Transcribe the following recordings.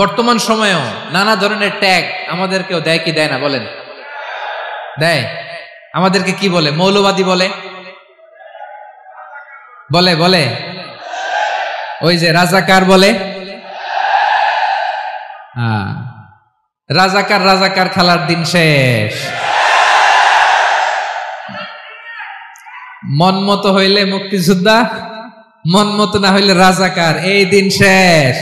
বর্তমান সময়েও নানা ধরনের ট্যাগ আমাদেরকেও দেয় কি দেয় না বলেন? দেয়। আমাদেরকে কি বলে? মৌলবাদী বলে, বলে বলে ওই যে রাজাকার বলে। রাজাকার রাজাকার খেলার দিন শেষ। মন মতো হইলে মুক্তিযোদ্ধা, মন মতো না হইলে রাজাকার, এই দিন শেষ।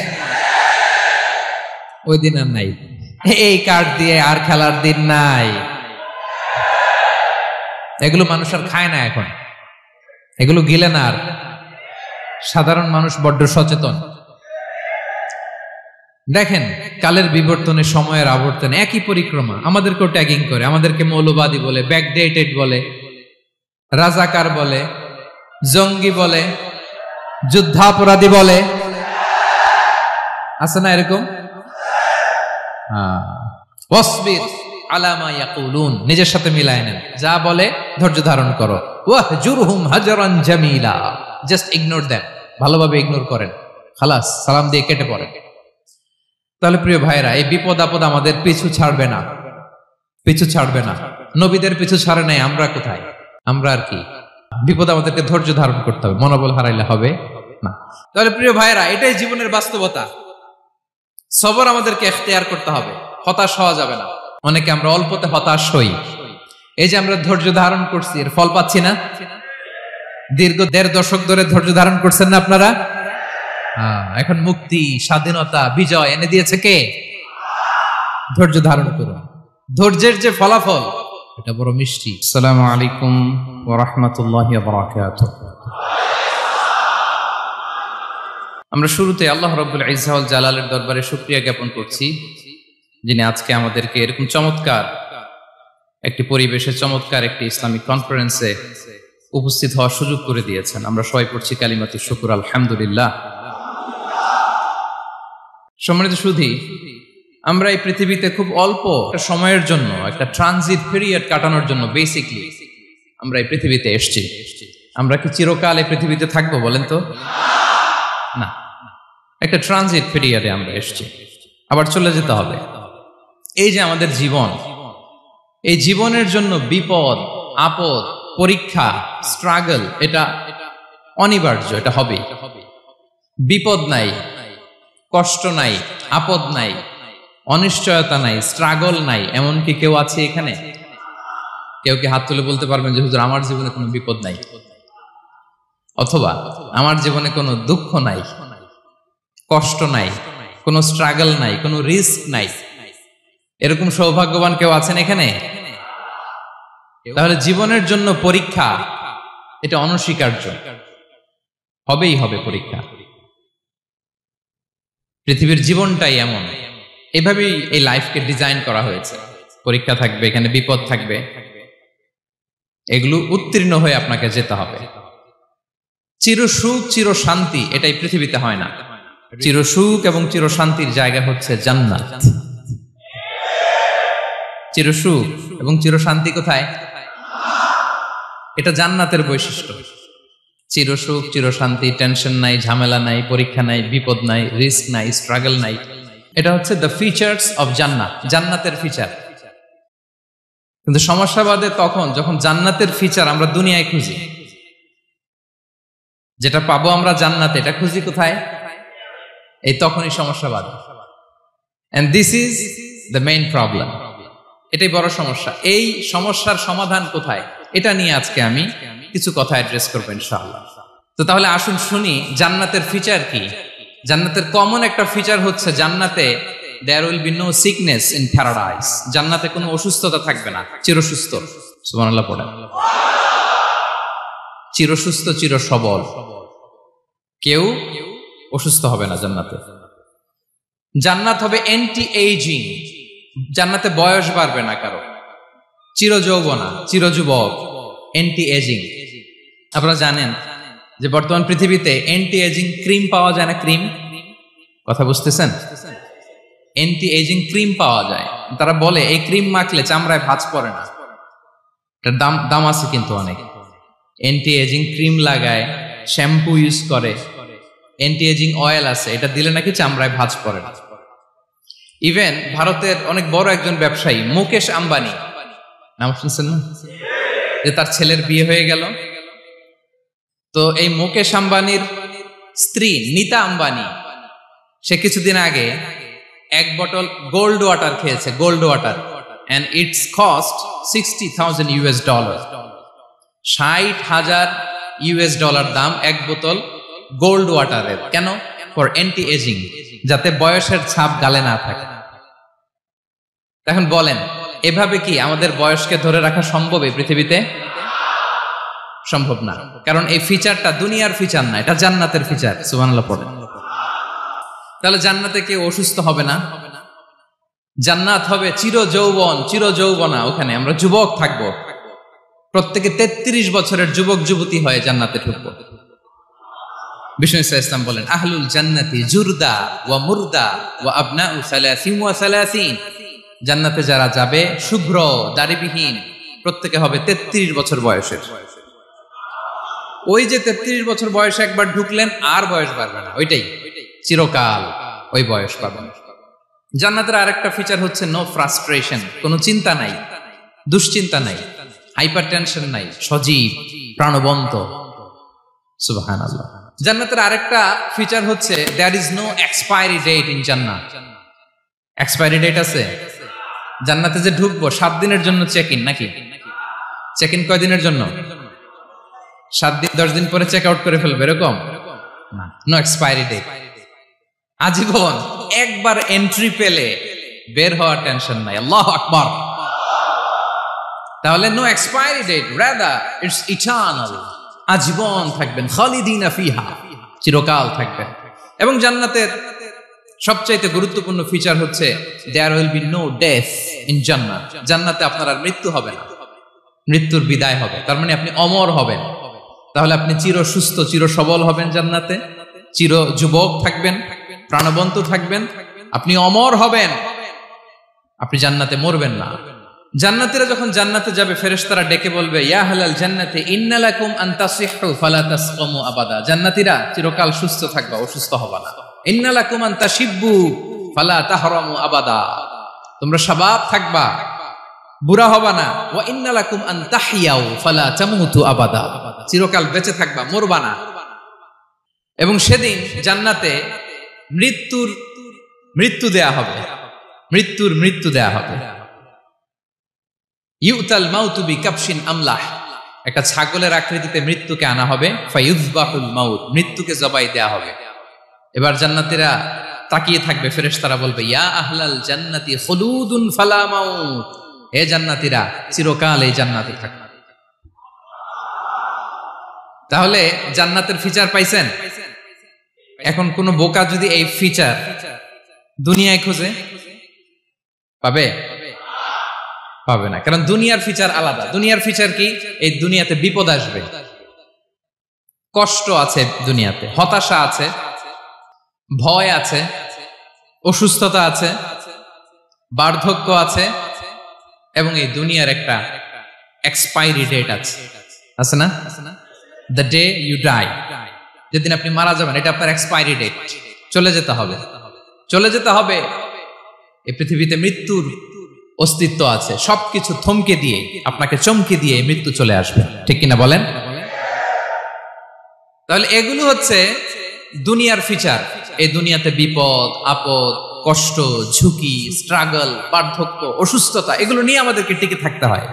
ওই দিন আর নাই, এই কার্ড দিয়ে আর খেলার দিন নাই। এগুলো মানুষ আর খায় না এখন, এগুলো গিলে না আর। সাধারণ মানুষ বড্ড সচেতন। দেখেন কালের বিবর্তনে, সময়ের আবর্তনে একই পরিক্রমা আমাদেরকেও ট্যাগিং করে। আমাদেরকে মৌলবাদী বলে, ব্যাকডেটেড বলে, রাজাকার বলে, জঙ্গি বলে, যুদ্ধাপরাধী বলে। আছে না এরকম? ওয়াসবির আলা মা ইয়াকুলুন, নিজের সাথে মিলায় নেন, যা বলে ধৈর্য ধারণ করো। ওয়াহজুরহুম হাজরান জামিলা, জাস্ট ইগনোর দেম, ভালোভাবে ইগনোর করেন, খালাস, সালাম দিয়ে কেটে পড়েন। তাহলে প্রিয় ভাইরা, এই বিপদ আপদ আমাদের পিছু ছাড়বে না, পিছু ছাড়বে না। নবীদের পিছু ছাড়ে নাই, আমরা কোথায়? আমরা আর কি? বিপদ আমাদেরকে ধৈর্য ধারণ করতে হবে, মনোবল হারাইলে হবে না। তাহলে প্রিয় ভাইরা, এটাই জীবনের বাস্তবতা। সবর আমাদেরকে ইখতিয়ার করতে হবে, হতাশ হওয়া যাবে না। অনেকে আমরা অল্পতে হতাশ হই। এই যে আমরা ধৈর্য ধারণ করছি, এর ফল পাচ্ছি না। দীর্ঘ 1.5 দশক ধরে ধৈর্য ধারণ করছেন না আপনারা? এখন মুক্তি, স্বাধীনতা, বিজয় এনে দিয়েছে কে? ধৈর্য ধারণ করুন। ধৈর্যের যে ফলাফল, এটা বড় মিষ্টি। আসসালামু আলাইকুম ওয়া রাহমাতুল্লাহি ওয়া বারাকাতুহু। আমরা শুরুতে আল্লাহ রাব্বুল ইজ্জা ওয়াল জালালের দরবারে শুকরিয়া জ্ঞাপন করছি, যিনি আজকে আমাদেরকে এরকম চমৎকার একটি পরিবেশে, চমৎকার একটি ইসলামিক কনফারেন্সে উপস্থিত হওয়ার সুযোগ করে দিয়েছেন। আমরা সবাই পড়ছি কালিমাতুশ শুকর, আলহামদুলিল্লাহ। সম্মানিত সুধী, আমরা এই পৃথিবীতে খুব অল্প একটা সময়ের জন্য, একটা ট্রানজিট পিরিয়ড কাটানোর জন্য বেসিকলি আমরা এই পৃথিবীতে এসেছি। আমরা কি চিরকাল এই পৃথিবীতে থাকবো বলেন তো? না, একটা ট্রানজিট পিরিয়ডে আমরা এসেছি, আবার চলে যেতে হবে। এই যে আমাদের জীবন, এই জীবনের জন্য বিপদ আপদ, পরীক্ষা, স্ট্রাগল, এটা অনিবার্য, এটা হবে। বিপদ নাই, কষ্ট নাই, আপদ নাই, অনিশ্চয়তা নাই, স্ট্রাগল নাই, এমনকি কেউ আছে এখানে? কেউ কি হাত তুলে বলতে পারবেন যে হুজুর আমার জীবনে কোনো বিপদ নাই, অথবা আমার জীবনে কোনো দুঃখ নাই, কষ্ট নাই, কোনো স্ট্রাগল নাই, কোনো রিস্ক নাই? এরকম সৌভাগ্যবান কেউ আছেন এখানে? তাহলে জীবনের জন্য পরীক্ষা, এটা অনস্বীকার্য, হবেই হবে পরীক্ষা। পৃথিবীর জীবনটাই এমন, এভাবেই এই লাইফকে ডিজাইন করা হয়েছে। পরীক্ষা থাকবে, এখানে বিপদ থাকবে, এগুলো উত্তীর্ণ হয়ে আপনাকে যেতে হবে। চিরসুখ চির শান্তি এটাই পৃথিবীতে হয় না। চিরসুখ এবং চিরশান্তির জায়গা হচ্ছে জান্নাত। চিরসুখ এবং চিরশান্তি কোথায়? এটা জান্নাতের বৈশিষ্ট্য। চিরসুখ চিরশান্তি, টেনশন নাই, ঝামেলা নাই, পরীক্ষা নাই, বিপদ নাই, রিস্ক নাই, স্ট্রাগল নাই, এটা হচ্ছে দ্য ফিচার্স অফ জান্নাত, জান্নাতের ফিচার। কিন্তু সমস্যা বাদে তখন যখন জান্নাতের ফিচার আমরা দুনিয়ায় খুঁজি, যেটা পাবো আমরা জান্নাতে, এটা খুঁজি কোথায়? এই তখনই সমস্যা বাদে। And this is the main problem. এটাই বড় সমস্যা। এই সমস্যার সমাধান কোথায়, এটা নিয়ে আজকে আমি কিছু কথা অ্যাড্রেস করবো ইনশাআল্লাহ। তো তাহলে আসুন শুনি জান্নাতের ফিচার কি। জান্নাতের কমন একটা ফিচার হচ্ছে জান্নাতে there will be no sickness in paradise. জান্নাতে কোনো অসুস্থতা থাকবে না, চিরসুস্থ। সুবহানাল্লাহ পড়েন। চিরসুস্থ, চির সবল, কেউ অসুস্থ হবে না জান্নাতে। জান্নাত হবে অ্যান্টি এইজিং, জান্নাতে বয়স বাড়বে না কারো, চিরযৌবনা, চিরযুবক, অ্যান্টি এজিং। আপনারা জানেন যে বর্তমান পৃথিবীতে অ্যান্টি এজিং ক্রিম পাওয়া যায় না? ক্রিম, কথা বুঝতেছেন? অ্যান্টি এজিং ক্রিম পাওয়া যায়। তারা বলে এই ক্রিম মাখলে চামড়ায় ভাঁজ পড়ে না। এটার দাম আছে কিন্তু অনেক। অ্যান্টি এজিং ক্রিম লাগায়, শ্যাম্পু ইউজ করে, অ্যান্টি এজিং অয়েল আছে, এটা দিলে নাকি চামড়ায় ভাঁজ পড়ে না। ইভেন ভারতের অনেক বড় একজন ব্যবসায়ী মুকেশ আম্বানি, নাম শুনছেন না, যে তার ছেলের বিয়ে হয়ে গেল। তো এই মুকেশ আম্বানির স্ত্রী নীতা আম্বানি, সে কিছুদিন আগে এক বটল গোল্ড ওয়াটার খেয়েছে, gold water, and its cost $60,000 $60,000 দাম এক বোতল গোল্ড ওয়াটারের। কেন? ফর অ্যান্টি এজিং, যাতে বয়সের ছাপ গালে না থাকে। এখন বলেন, এভাবে কি আমাদের বয়সকে ধরে রাখা সম্ভব এই পৃথিবীতে? সম্ভব না, কারণ এই ফিচারটা দুনিয়ার ফিচার না, এটা জান্নাতের ফিচার। সুবহানাল্লাহ পড়েন। তাহলে জান্নাতে কেউ অসুস্থ হবে না, জান্নাত হবে চির যৌবন, চির যৌবনা। ওখানে আমরা যুবক থাকবো, প্রত্যেকে 33 বছরের যুবক যুবতী হয়ে জান্নাতে ঢুকবো। বিষ্ণু ইসলাম বলেন, আহলুল জান্নাতি জুরদা ওয়া মুরদা ওয়া আবনাউ সালাসিন ওয়া সালাসিন। জান্নাতে যারা যাবে শুভ্র দাড়িবিহীন, প্রত্যেকে হবে 33 বছর বয়সের। ওই যে 33 বছর বয়সে একবার ঢুকলেন, আর বয়স বাড়বে না, ওইটাই চিরকাল ওই বয়স পাবেন। জান্নাতের আরেকটা ফিচার হচ্ছে নো ফ্রাস্ট্রেশন, কোনো চিন্তা নাই, দুশ্চিন্তা নাই, হাইপার টেনশন নাই, সজীব প্রাণবন্ত। সুবহানাল্লাহ। জান্নাতের আরেকটা ফিচার হচ্ছে there is no expiry date in জান্নাত। এক্সপায়ারি ডেট আছে? জান্নাতে যে ঢুকবো 7 দিনের জন্য চেক ইন, নাকি চেক ইন কয় দিনের জন্য? 7 দিন, 10 দিন পরে চেক আউট করে ফেলবে, এরকম না। নো এক্সপায়ারি ডেট, আজীবন। একবার এন্ট্রি পেলে বের হওয়ার টেনশন নাই। আল্লাহু আকবার। তাহলে no expiry date, rather it's eternal, আজীবন থাকবেন, খালিদিনা ফিহা, চিরকাল থাকবেন। এবং জান্নাতের সবচাইতে গুরুত্বপূর্ণ ফিচার হচ্ছে there will be no death in জান্নাত। জান্নাতে আপনার আর মৃত্যু হবে না, মৃত্যুর বিদায় হবে। তার মানে আপনি অমর হবেন। তাহলে আপনি চির সুস্থ, চির সবল হবেন জান্নাতে, চির যুবক থাকবেন, প্রাণবন্ত থাকবেন, আপনি অমর হবেন, আপনি জান্নাতে মরবেন না। জান্নাতীরা যখন জান্নাতে যাবে, ফেরেশতারা ডেকে বলবে, ইয়া আহলাল জান্নাতি ইন্না লাকুম আন তাসিহু ফালা তাসকামু আবাদা। জান্নাতীরা চিরকাল সুস্থ থাকবা, অসুস্থ হবা না। ইন্না লাকুম আন তাশিব্বু ফালা তাহরামু আবাদা, তোমরা শাবাব থাকবা, বুড়া হবা না। ওয়া ইন্না লাকুম আন তাহইয়াউ ফালা তামুতু আবাদা, চিরকাল বেঁচে থাকবা, মরবা না। এবং সেদিন জান্নাতে মৃত্যু দেয়া হবে, মৃত্যু দেয়া হবে। ইউতাল মাউতু বিকাবশিন আমলাহ, একটা ছাগলের আকৃতিতে মৃত্যুকে আনা হবে। ফায়ুযবাহুল মাউত, মৃত্যুকে জবাই দেয়া হবে। এবার জান্নাতীরা তাকিয়ে থাকবে, ফেরেশতারা বলবে, ইয়া আহলাল জান্নাতি খুলুদুন ফালা মাউত, হে জান্নাতীরা চিরকাল এই জান্নাতে থাকবে। তাহলে জান্নাতের ফিচার পাইছেন। এখন কোন বোকা যদি এই ফিচার দুনিয়ায় খোঁজে, পাবে? পাবে না, কারণ দুনিয়ার ফিচার আলাদা। দুনিয়ার ফিচার কি? এই দুনিয়াতে বিপদ আসবে, কষ্ট আছে দুনিয়াতে, হতাশা আছে, ভয় আছে, অসুস্থতা আছে, বার্ধক্য আছে, এবং এই দুনিয়ার একটা এক্সপায়ারি ডেট আছে না? দ্য ডে ইউ ডাই, যেদিন আপনি মারা যাবেন, এটা আপনার এক্সপায়ারি ডেট, চলে যেতে হবে, চলে যেতে হবে। এই পৃথিবীতে মৃত্যুর অস্তিত্ব আছে, সবকিছু থমকে দিয়ে, আপনাকে চমকে দিয়ে মৃত্যু চলে আসবে, ঠিক কিনা বলেন? তাহলে এগুলো হচ্ছে দুনিয়ার ফিচার। এই দুনিয়াতে বিপদ আপদ, কষ্ট, ঝুঁকি, স্ট্রাগল, বার্ধক্য, অসুস্থতা, এগুলো নিয়ে আমাদেরকে টিকে থাকতে হয়।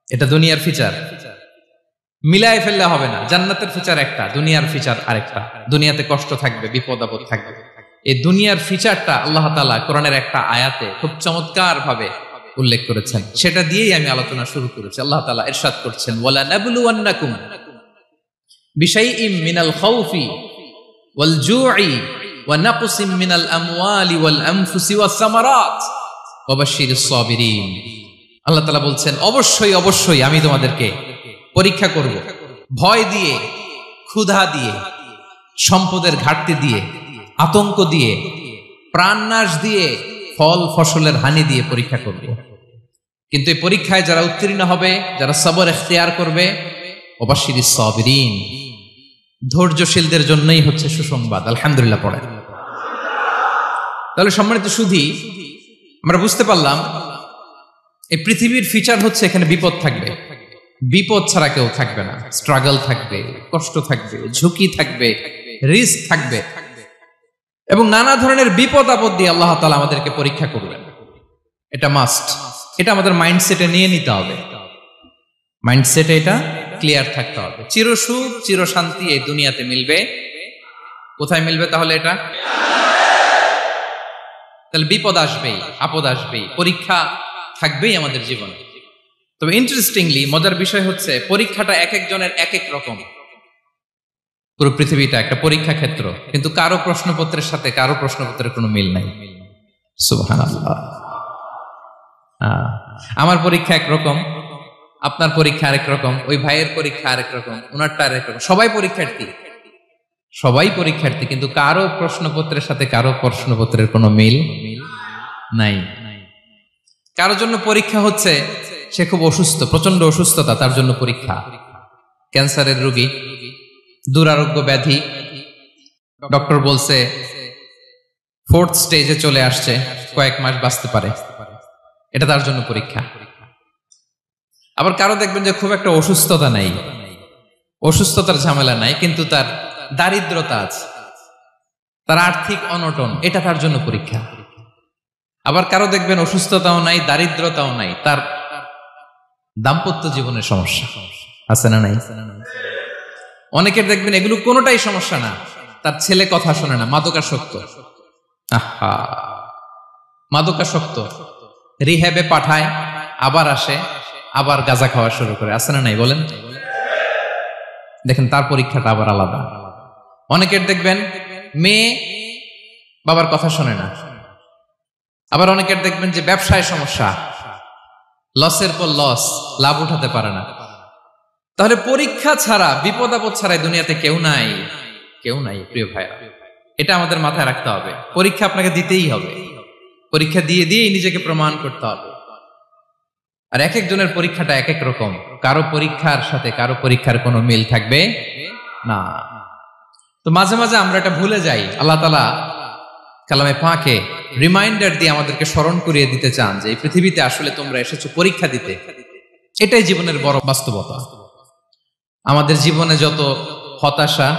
এটা দুনিয়ার ফিচার, মিলায় ফেললে হবে না। জান্নাতের ফিচার একটা, দুনিয়ার ফিচার আরেকটা। দুনিয়াতে কষ্ট থাকবে, বিপদ আপদ থাকবে। এই দুনিয়ার ফিচারটা আল্লাহ তাআলা কোরআনের একটা আয়াতে খুব চমৎকার ভাবে উল্লেখ করেছেন, সেটা দিয়েই আমি আলোচনা শুরু করেছি। আল্লাহ তাআলা ইরশাদ করছেন, ওয়ালা নাবলুওয়ান্নাকুম বিশাইইম মিনাল খাউফি ওয়াল জুই ওয়া নাকসিম মিনাল আমওয়ালি ওয়াল আনফুসি ওয়াস সামারাত ওয়া বাশশিরিস সাবিরিন। আল্লাহ তাআলা বলছেন, অবশ্যই অবশ্যই আমি তোমাদেরকে পরীক্ষা করব, ভয় দিয়ে, ক্ষুধা দিয়ে, সম্পদের ঘাটতি দিয়ে, আতঙ্ক দিয়ে, প্রাণনাশ দিয়ে, ফল ফসলের হানি দিয়ে পরীক্ষা করব। কিন্তু এই পরীক্ষায় যারা উত্তীর্ণ হবে, যারা সবর ইখতিয়ার করবে, ওয়াবাশশিরিস সাবিরিন, ধৈর্যশীলদের জন্যই হচ্ছে সুসংবাদ। আলহামদুলিল্লাহ পড়েন। তাহলে সম্মানিত সুধী, আমরা বুঝতে পারলাম এই পৃথিবীর ফিচার হচ্ছে এখানে বিপদ থাকবে, বিপদ ছাড়া কেউ থাকবে না। স্ট্রাগল থাকবে, কষ্ট থাকবে, ঝুঁকি থাকবে, রিস্ক থাকবে, এবং নানা ধরনের বিপদ আপদ দিয়ে আল্লাহ তাআলা আমাদেরকে পরীক্ষা করবেন। এটা মাস্ট, এটা আমাদের মাইন্ডসেটে নিয়ে নিতে হবে, মাইন্ডসেটে এটা ক্লিয়ার থাকতে হবে। চিরসুখ চিরশান্তি এই দুনিয়াতে মিলবে, কোথায় মিলবে তাহলে? এটা তাহলে বিপদ আসবেই, আপদ আসবেই, পরীক্ষা থাকবেই আমাদের জীবনে। তবে ইন্টারেস্টিংলি মজার বিষয় হচ্ছে পরীক্ষাটা এক একজনের এক এক রকম। পুরো পৃথিবীটা একটা পরীক্ষা ক্ষেত্র, কিন্তু কারো প্রশ্নপত্রের সাথে কারো প্রশ্নপত্রের কোনো মিল নাই। সুবহানাল্লাহ। আমার পরীক্ষা একরকম, আপনার পরীক্ষা আরেক রকম, ওই ভাইয়ের পরীক্ষা আরেক রকম, ওনারটা আরেক রকম। সবাই পরীক্ষার্থী, সবাই পরীক্ষার্থী, কিন্তু কারো প্রশ্নপত্রের সাথে কারো প্রশ্নপত্রের কোনো মিল নাই। কারোর জন্য পরীক্ষা হচ্ছে সে খুব অসুস্থ, প্রচন্ড অসুস্থতা, তার জন্য পরীক্ষা। ক্যান্সারের রোগী, দুরারোগ্য ব্যাধি, ডক্টর বলছে 4th স্টেজে চলে আসছে, কয়েক মাস বাঁচতে পারে, এটা তার জন্য পরীক্ষা। আবার কারো দেখবেন যে খুব একটা অসুস্থতা নাই, অসুস্থতার ঝামেলা নাই, কিন্তু তার দারিদ্রতা আছে, তার আর্থিক অনটন, এটা তার জন্য পরীক্ষা। আবার কারো দেখবেন অসুস্থতাও নাই, দারিদ্রতাও নাই, তার দাম্পত্য জীবনের সমস্যা আছে না নাই? অনেকের দেখবেন এগুলো কোনোটাই সমস্যা না, তার ছেলে কথা শোনে না, মাদকাসক্ত। আহা, মাদকাসক্ত, রিহ্যাবে পাঠায়, আবার আসে, আবার গাঁজা খাওয়া শুরু করে, আছে না নাই বলেন? দেখেন তার পরীক্ষাটা আবার আলাদা। অনেকের দেখবেন মেয়ে বাবার কথা শোনে না। আবার অনেকের দেখবেন যে ব্যবসায় সমস্যা, লসের পর লস, লাভ উঠাতে পারে না। তাহলে পরীক্ষা ছাড়া, বিপদ আপদ ছাড়া দুনিয়াতে কেউ নাই, কেউ নাই প্রিয় ভাইরা। এটা আমাদের মাথায় রাখতে হবে। পরীক্ষা আপনাকে দিতেই হবে, পরীক্ষা দিয়ে দিয়েই নিজেকে প্রমাণ করতে হবে। আর এক একজনের পরীক্ষাটা এক এক রকম, কারো পরীক্ষার সাথে কারো পরীক্ষার কোনো মিল থাকবে না। তো মাঝে মাঝে আমরা এটা ভুলে যাই। আল্লাহ তাআলা কালামে পাকে রিমাইন্ডার দিয়ে আমাদেরকে স্মরণ করিয়ে দিতে চান যে এই পৃথিবীতে আসলে তোমরা এসেছো পরীক্ষা দিতে। এটাই জীবনের বড় বাস্তবতা। আমাদের জীবনে যত হতাশা,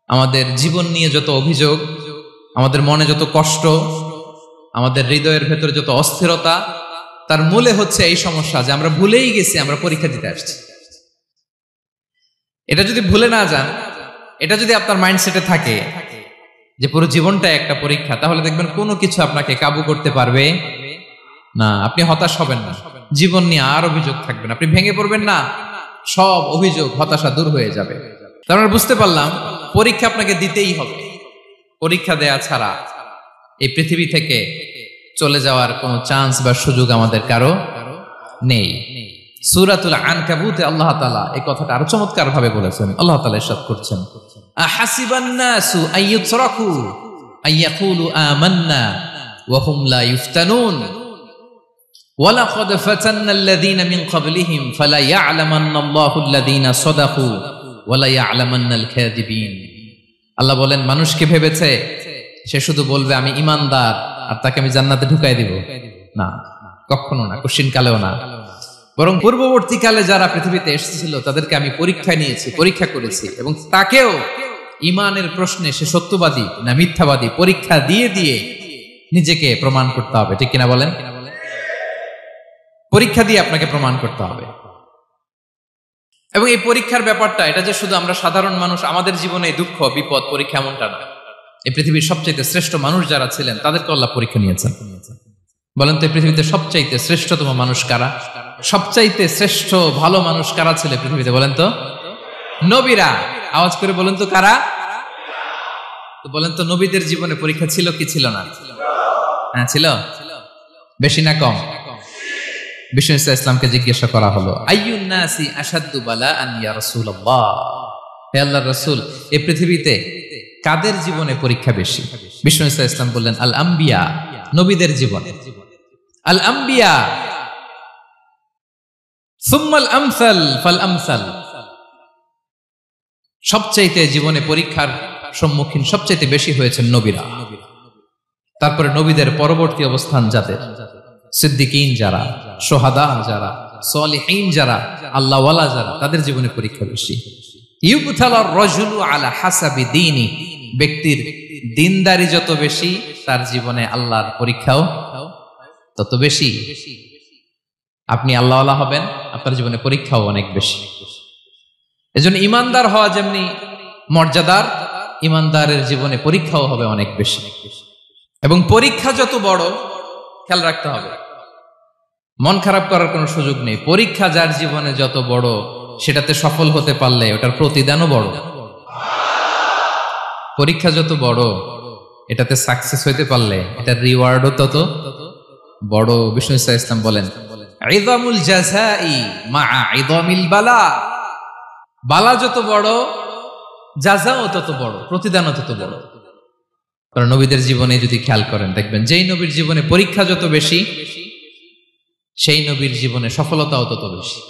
আমাদের জীবন নিয়ে যত অভিযোগ, আমাদের মনে যত কষ্ট, আমাদের হৃদয়ের ভেতরে যত অস্থিরতা, তার মূলে হচ্ছে এই সমস্যা যে আমরা ভুলেই গেছি আমরা পরীক্ষা দিতে আসছি। এটা যদি ভুলে না যান, এটা যদি আপনার মাইন্ডসেটে থাকে যে পুরো জীবনটা একটা পরীক্ষা, তাহলে দেখবেন কোনো কিছু আপনাকে কাবু করতে পারবে না। আপনি হতাশ হবেন না, জীবন নিয়ে আর অভিযোগ থাকবে না, আপনি ভেঙে পড়বেন না, সব অভিযোগ হতাশা দূর হয়ে যাবে। তার মানে বুঝতে পারলাম পরীক্ষা আপনাকে দিতেই হবে। পরীক্ষা দেয়া ছাড়া এই পৃথিবী থেকে চলে যাওয়ার কোনো চান্স বা সুযোগ আমাদের কারো নেই। সূরাতুল আনকাবুতে আল্লাহ তাআলা এই কথাটা আরো চমৎকার ভাবে বলেছেন। আল্লাহ তাআলা ইরশাদ করছেন, আহাসিবান নাসু আইয়ুতরাকু আইয়াকুলু আমান্না ওয়া হুম লা ইফতানুন ওয়ালাকাদ ফাতান্নাল্লাযীনা মিন ক্বাবলিহিম ফালা ইয়া'লামান্নাল্লাহুল্লাযীনা সাদাকু ওয়া লা ইয়া'লামান্নাল কাযিবিন। আল্লাহ বলেন, মানুষ কি ভেবেছে সে শুধু বলবে আমি ঈমানদার আর তাকে আমি জান্নাতে ঢুকাই দিব? না, কখনো না, কোশ্চিন কালেও না। বরং পূর্ববর্তীকালে যারা পৃথিবীতে এসেছিল তাদেরকে আমি পরীক্ষায় নিয়েছি, পরীক্ষা করেছি, এবং তাকেও ঈমানের প্রশ্নে সে সত্যবাদী না মিথ্যাবাদী পরীক্ষা দিয়ে দিয়ে নিজেকে প্রমাণ করতে হবে। ঠিক কিনা বলেন? পরীক্ষা দিয়ে আপনাকে প্রমাণ করতে হবে। এবং এই পরীক্ষার ব্যাপারটা, এটা যে শুধু আমরা সাধারণ মানুষ আমাদের জীবনে দুঃখ বিপদ পরীক্ষা এমনটা না। এই পৃথিবীর সবচাইতে শ্রেষ্ঠ মানুষ যারা ছিলেন তাদেরকে আল্লাহ পরীক্ষা নিয়েছেন। বলেন তো এই পৃথিবীতে সবচাইতে শ্রেষ্ঠতম মানুষ কারা? সবচাইতে শ্রেষ্ঠ ভালো মানুষ কারা ছিল পৃথিবীতে? বলেন তো নবীরা। আওয়াজ করে বলেন তো কারা? তো বলেন তো নবীদের জীবনে পরীক্ষা ছিল কি ছিল না? হ্যাঁ ছিল। বেশি না কম? বিষ্ণু ইসলামকে জিজ্ঞাসা করা হলো, আইয়ুন নাসি আশাদ্দু বালাআন ইয়া রাসূলুল্লাহ, হে আল্লাহর রাসূল এই পৃথিবীতে কাদের জীবনে পরীক্ষা বেশি? বিষ্ণু ইসলাম বললেন, আল আম্বিয়া, নবীদের জীবনে। আল আম্বিয়া সুম্মাল আমসাল ফাল আমসাল, সবচাইতে জীবনে পরীক্ষার সম্মুখীন সবচাইতে বেশি হয়েছেন নবীরা। তারপরে নবীদের পরবর্তী অবস্থান যাদের, সিদ্দিকিন যারা, সোহাদা যারা, সলিহিন যারা, আল্লাহওয়ালা যারা, তাদের জীবনে পরীক্ষা বেশি। ইউবতালার রাজুলু আলা হাসাবি দীনি, ব্যক্তির দিনদারি যত বেশি তার জীবনে আল্লাহর পরীক্ষাও তত বেশি। আপনি আল্লাহওয়ালা হবেন, আপনার জীবনে পরীক্ষাও অনেক বেশি। এজন্য ইমানদার হওয়া যেমনি মর্যাদার, ইমানদারের জীবনে পরীক্ষাও হবে অনেক বেশি। এবং পরীক্ষা যত বড়, খেয়াল রাখতে হবে, মন খারাপ করার কোনো সুযোগ নেই। পরীক্ষা যার জীবনে যত বড়, সেটাতে সফল হতে পারলে ওটার প্রতিদানও বড়। পরীক্ষা যত বড়, এটাতে সাকসেস হইতে পারলে এটার রিওয়ার্ডও তত বড়। বিষ্ণু ইসলাম বলেন, ইযামুল জাযাই মাআ ইযামিল বালা, বালা যত বড়, জাযাও তত বড়, প্রতিদানও তত বড়। কারণ নবীদের জীবনে যদি খেয়াল করেন, দেখবেন যেই নবীর জীবনে পরীক্ষা যত বেশি, সেই নবীর জীবনে সফলতাও তত বেশি।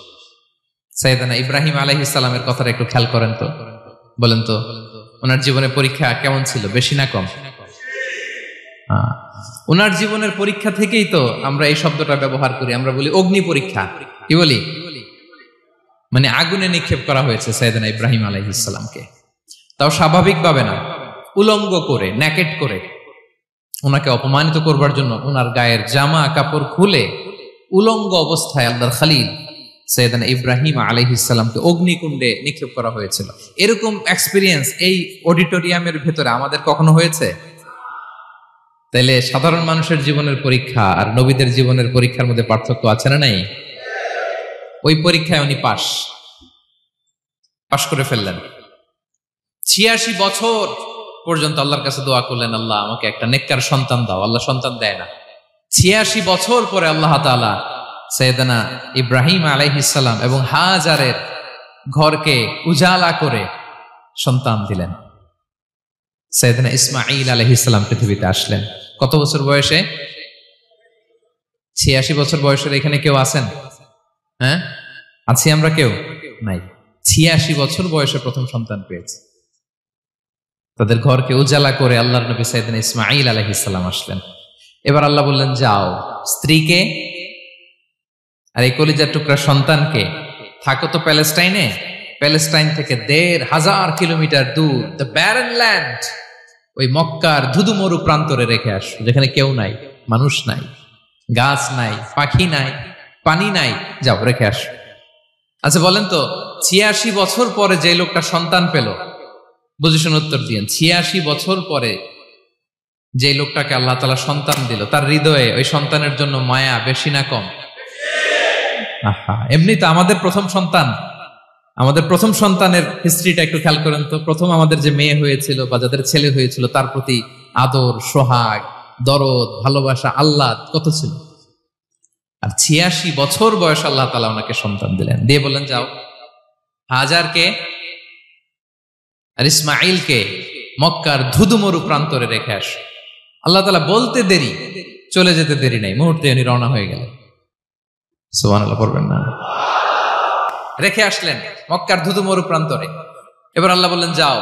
সাইয়েদনা ইব্রাহিম আলাইহিস সালামের কথাটা একটু খেয়াল করেন তো, বলেন তো ওনার জীবনে পরীক্ষা কেমন ছিল, বেশি না কম? ওনার জীবনের পরীক্ষা থেকেই তো আমরা এই শব্দটা ব্যবহার করি, আমরা বলি অগ্নি পরীক্ষা। কি বলি? মানে আগুনে নিক্ষেপ করা হয়েছে সাইয়েদনা ইব্রাহিম আলাইহিস সালামকে, তাও স্বাভাবিকভাবে না, উলঙ্গ করে, ন্যাকেট করে ওনাকে অপমানিত করবার জন্য ওনার গায়ের জামা কাপড় খুলে উলঙ্গ অবস্থায় আল্লাহর খলিল সাইয়েদনা ইব্রাহিম আলাইহিস সালামকে অগ্নিকুণ্ডে নিক্ষেপ করা হয়েছিল। এরকম এক্সপেরিয়েন্স এই অডিটোরিয়ামের ভেতরে আমাদের কখনো হয়েছে? তাইলে সাধারণ মানুষের জীবনের পরীক্ষা আর নবীদের জীবনের পরীক্ষার মধ্যে পার্থক্য আছে না নাই? ওই পরীক্ষায় উনি পাশ করে ফেললেন। 86 বছর পর্যন্ত আল্লাহর কাছে দোয়া করলেন, আল্লাহ আমাকে একটা নেককার সন্তান দাও। আল্লাহ সন্তান দেয় না। 86 বছর পরে আল্লাহ তাআলা সাইয়েদনা ইব্রাহিম আলাইহিস সালাম এবং হাজারের ঘরকে উজালা করে সন্তান দিলেন। সাইয়েদনা ইসমাঈল আলাইহিস সালাম পৃথিবীতে আসলেন কত বছর বয়সে? 86 বছর বয়সের এখানে কেউ আছেন? হ্যাঁ, আছি আমরা? কেউ নাই। 86 বছর বয়সে প্রথম সন্তান পেয়েছে। তাদের ঘরকে উজালা করে আল্লাহর নবী সাইয়েদনা ইসমাঈল আলাইহিস সালাম আসলেন। এবার আল্লাহ বললেন, যাও স্ত্রীকে আর এই কলিজার টুকরা সন্তানকে, থাকো তো প্যালেস্টাইনে, প্যালেস্টাইন থেকে ১,৫০০ কিলোমিটার দূর, দ্য ব্যারেন ল্যান্ড, ওই মক্কার ধুধুমরু প্রান্তরে রেখে আসো, যেখানে কেউ নাই, মানুষ নাই, গাছ নাই, পাখি নাই, পানি নাই, যাও রেখে আসো। আচ্ছা বলেন তো, ৮৬ বছর পরে যে লোকটা সন্তান পেল, বুঝে শুনে উত্তর দিয়েন, ৮৬ বছর পরে যে লোকটাকে আল্লাহ তাআলা সন্তান দিল, তার হৃদয়ে ওই সন্তানের জন্য মায়া বেশি না কম? এমনি তো আমাদের প্রথম সন্তানের হিস্ট্রিটা একটু খেয়াল করেন তো। প্রথম আমাদের যে মেয়ে হয়েছিল বা যাদের ছেলে হয়েছিল, তার প্রতি আদর, সোহাগ, দরদ, ভালোবাসা, আহ্লাদ কত ছিল। আর ৮৬ বছর বয়স আল্লাহ তাআলা ওনাকে সন্তান দিলেন, দিয়ে বললেন, যাও হাজারকে আর ইসমাঈলকে মক্কার ধুধুমরু প্রান্তরে রেখে আসো। আল্লাহ তাআলা বলতে দেরি, চলে যেতে দেরি নাই, মুহূর্তে উনি রওনা হয়ে গেলেন। সুবহানাল্লাহ পড়বেন না? রেখে আসলেন মক্কার ধুধুমরু প্রান্তরে। এবার আল্লাহ বললেন, যাও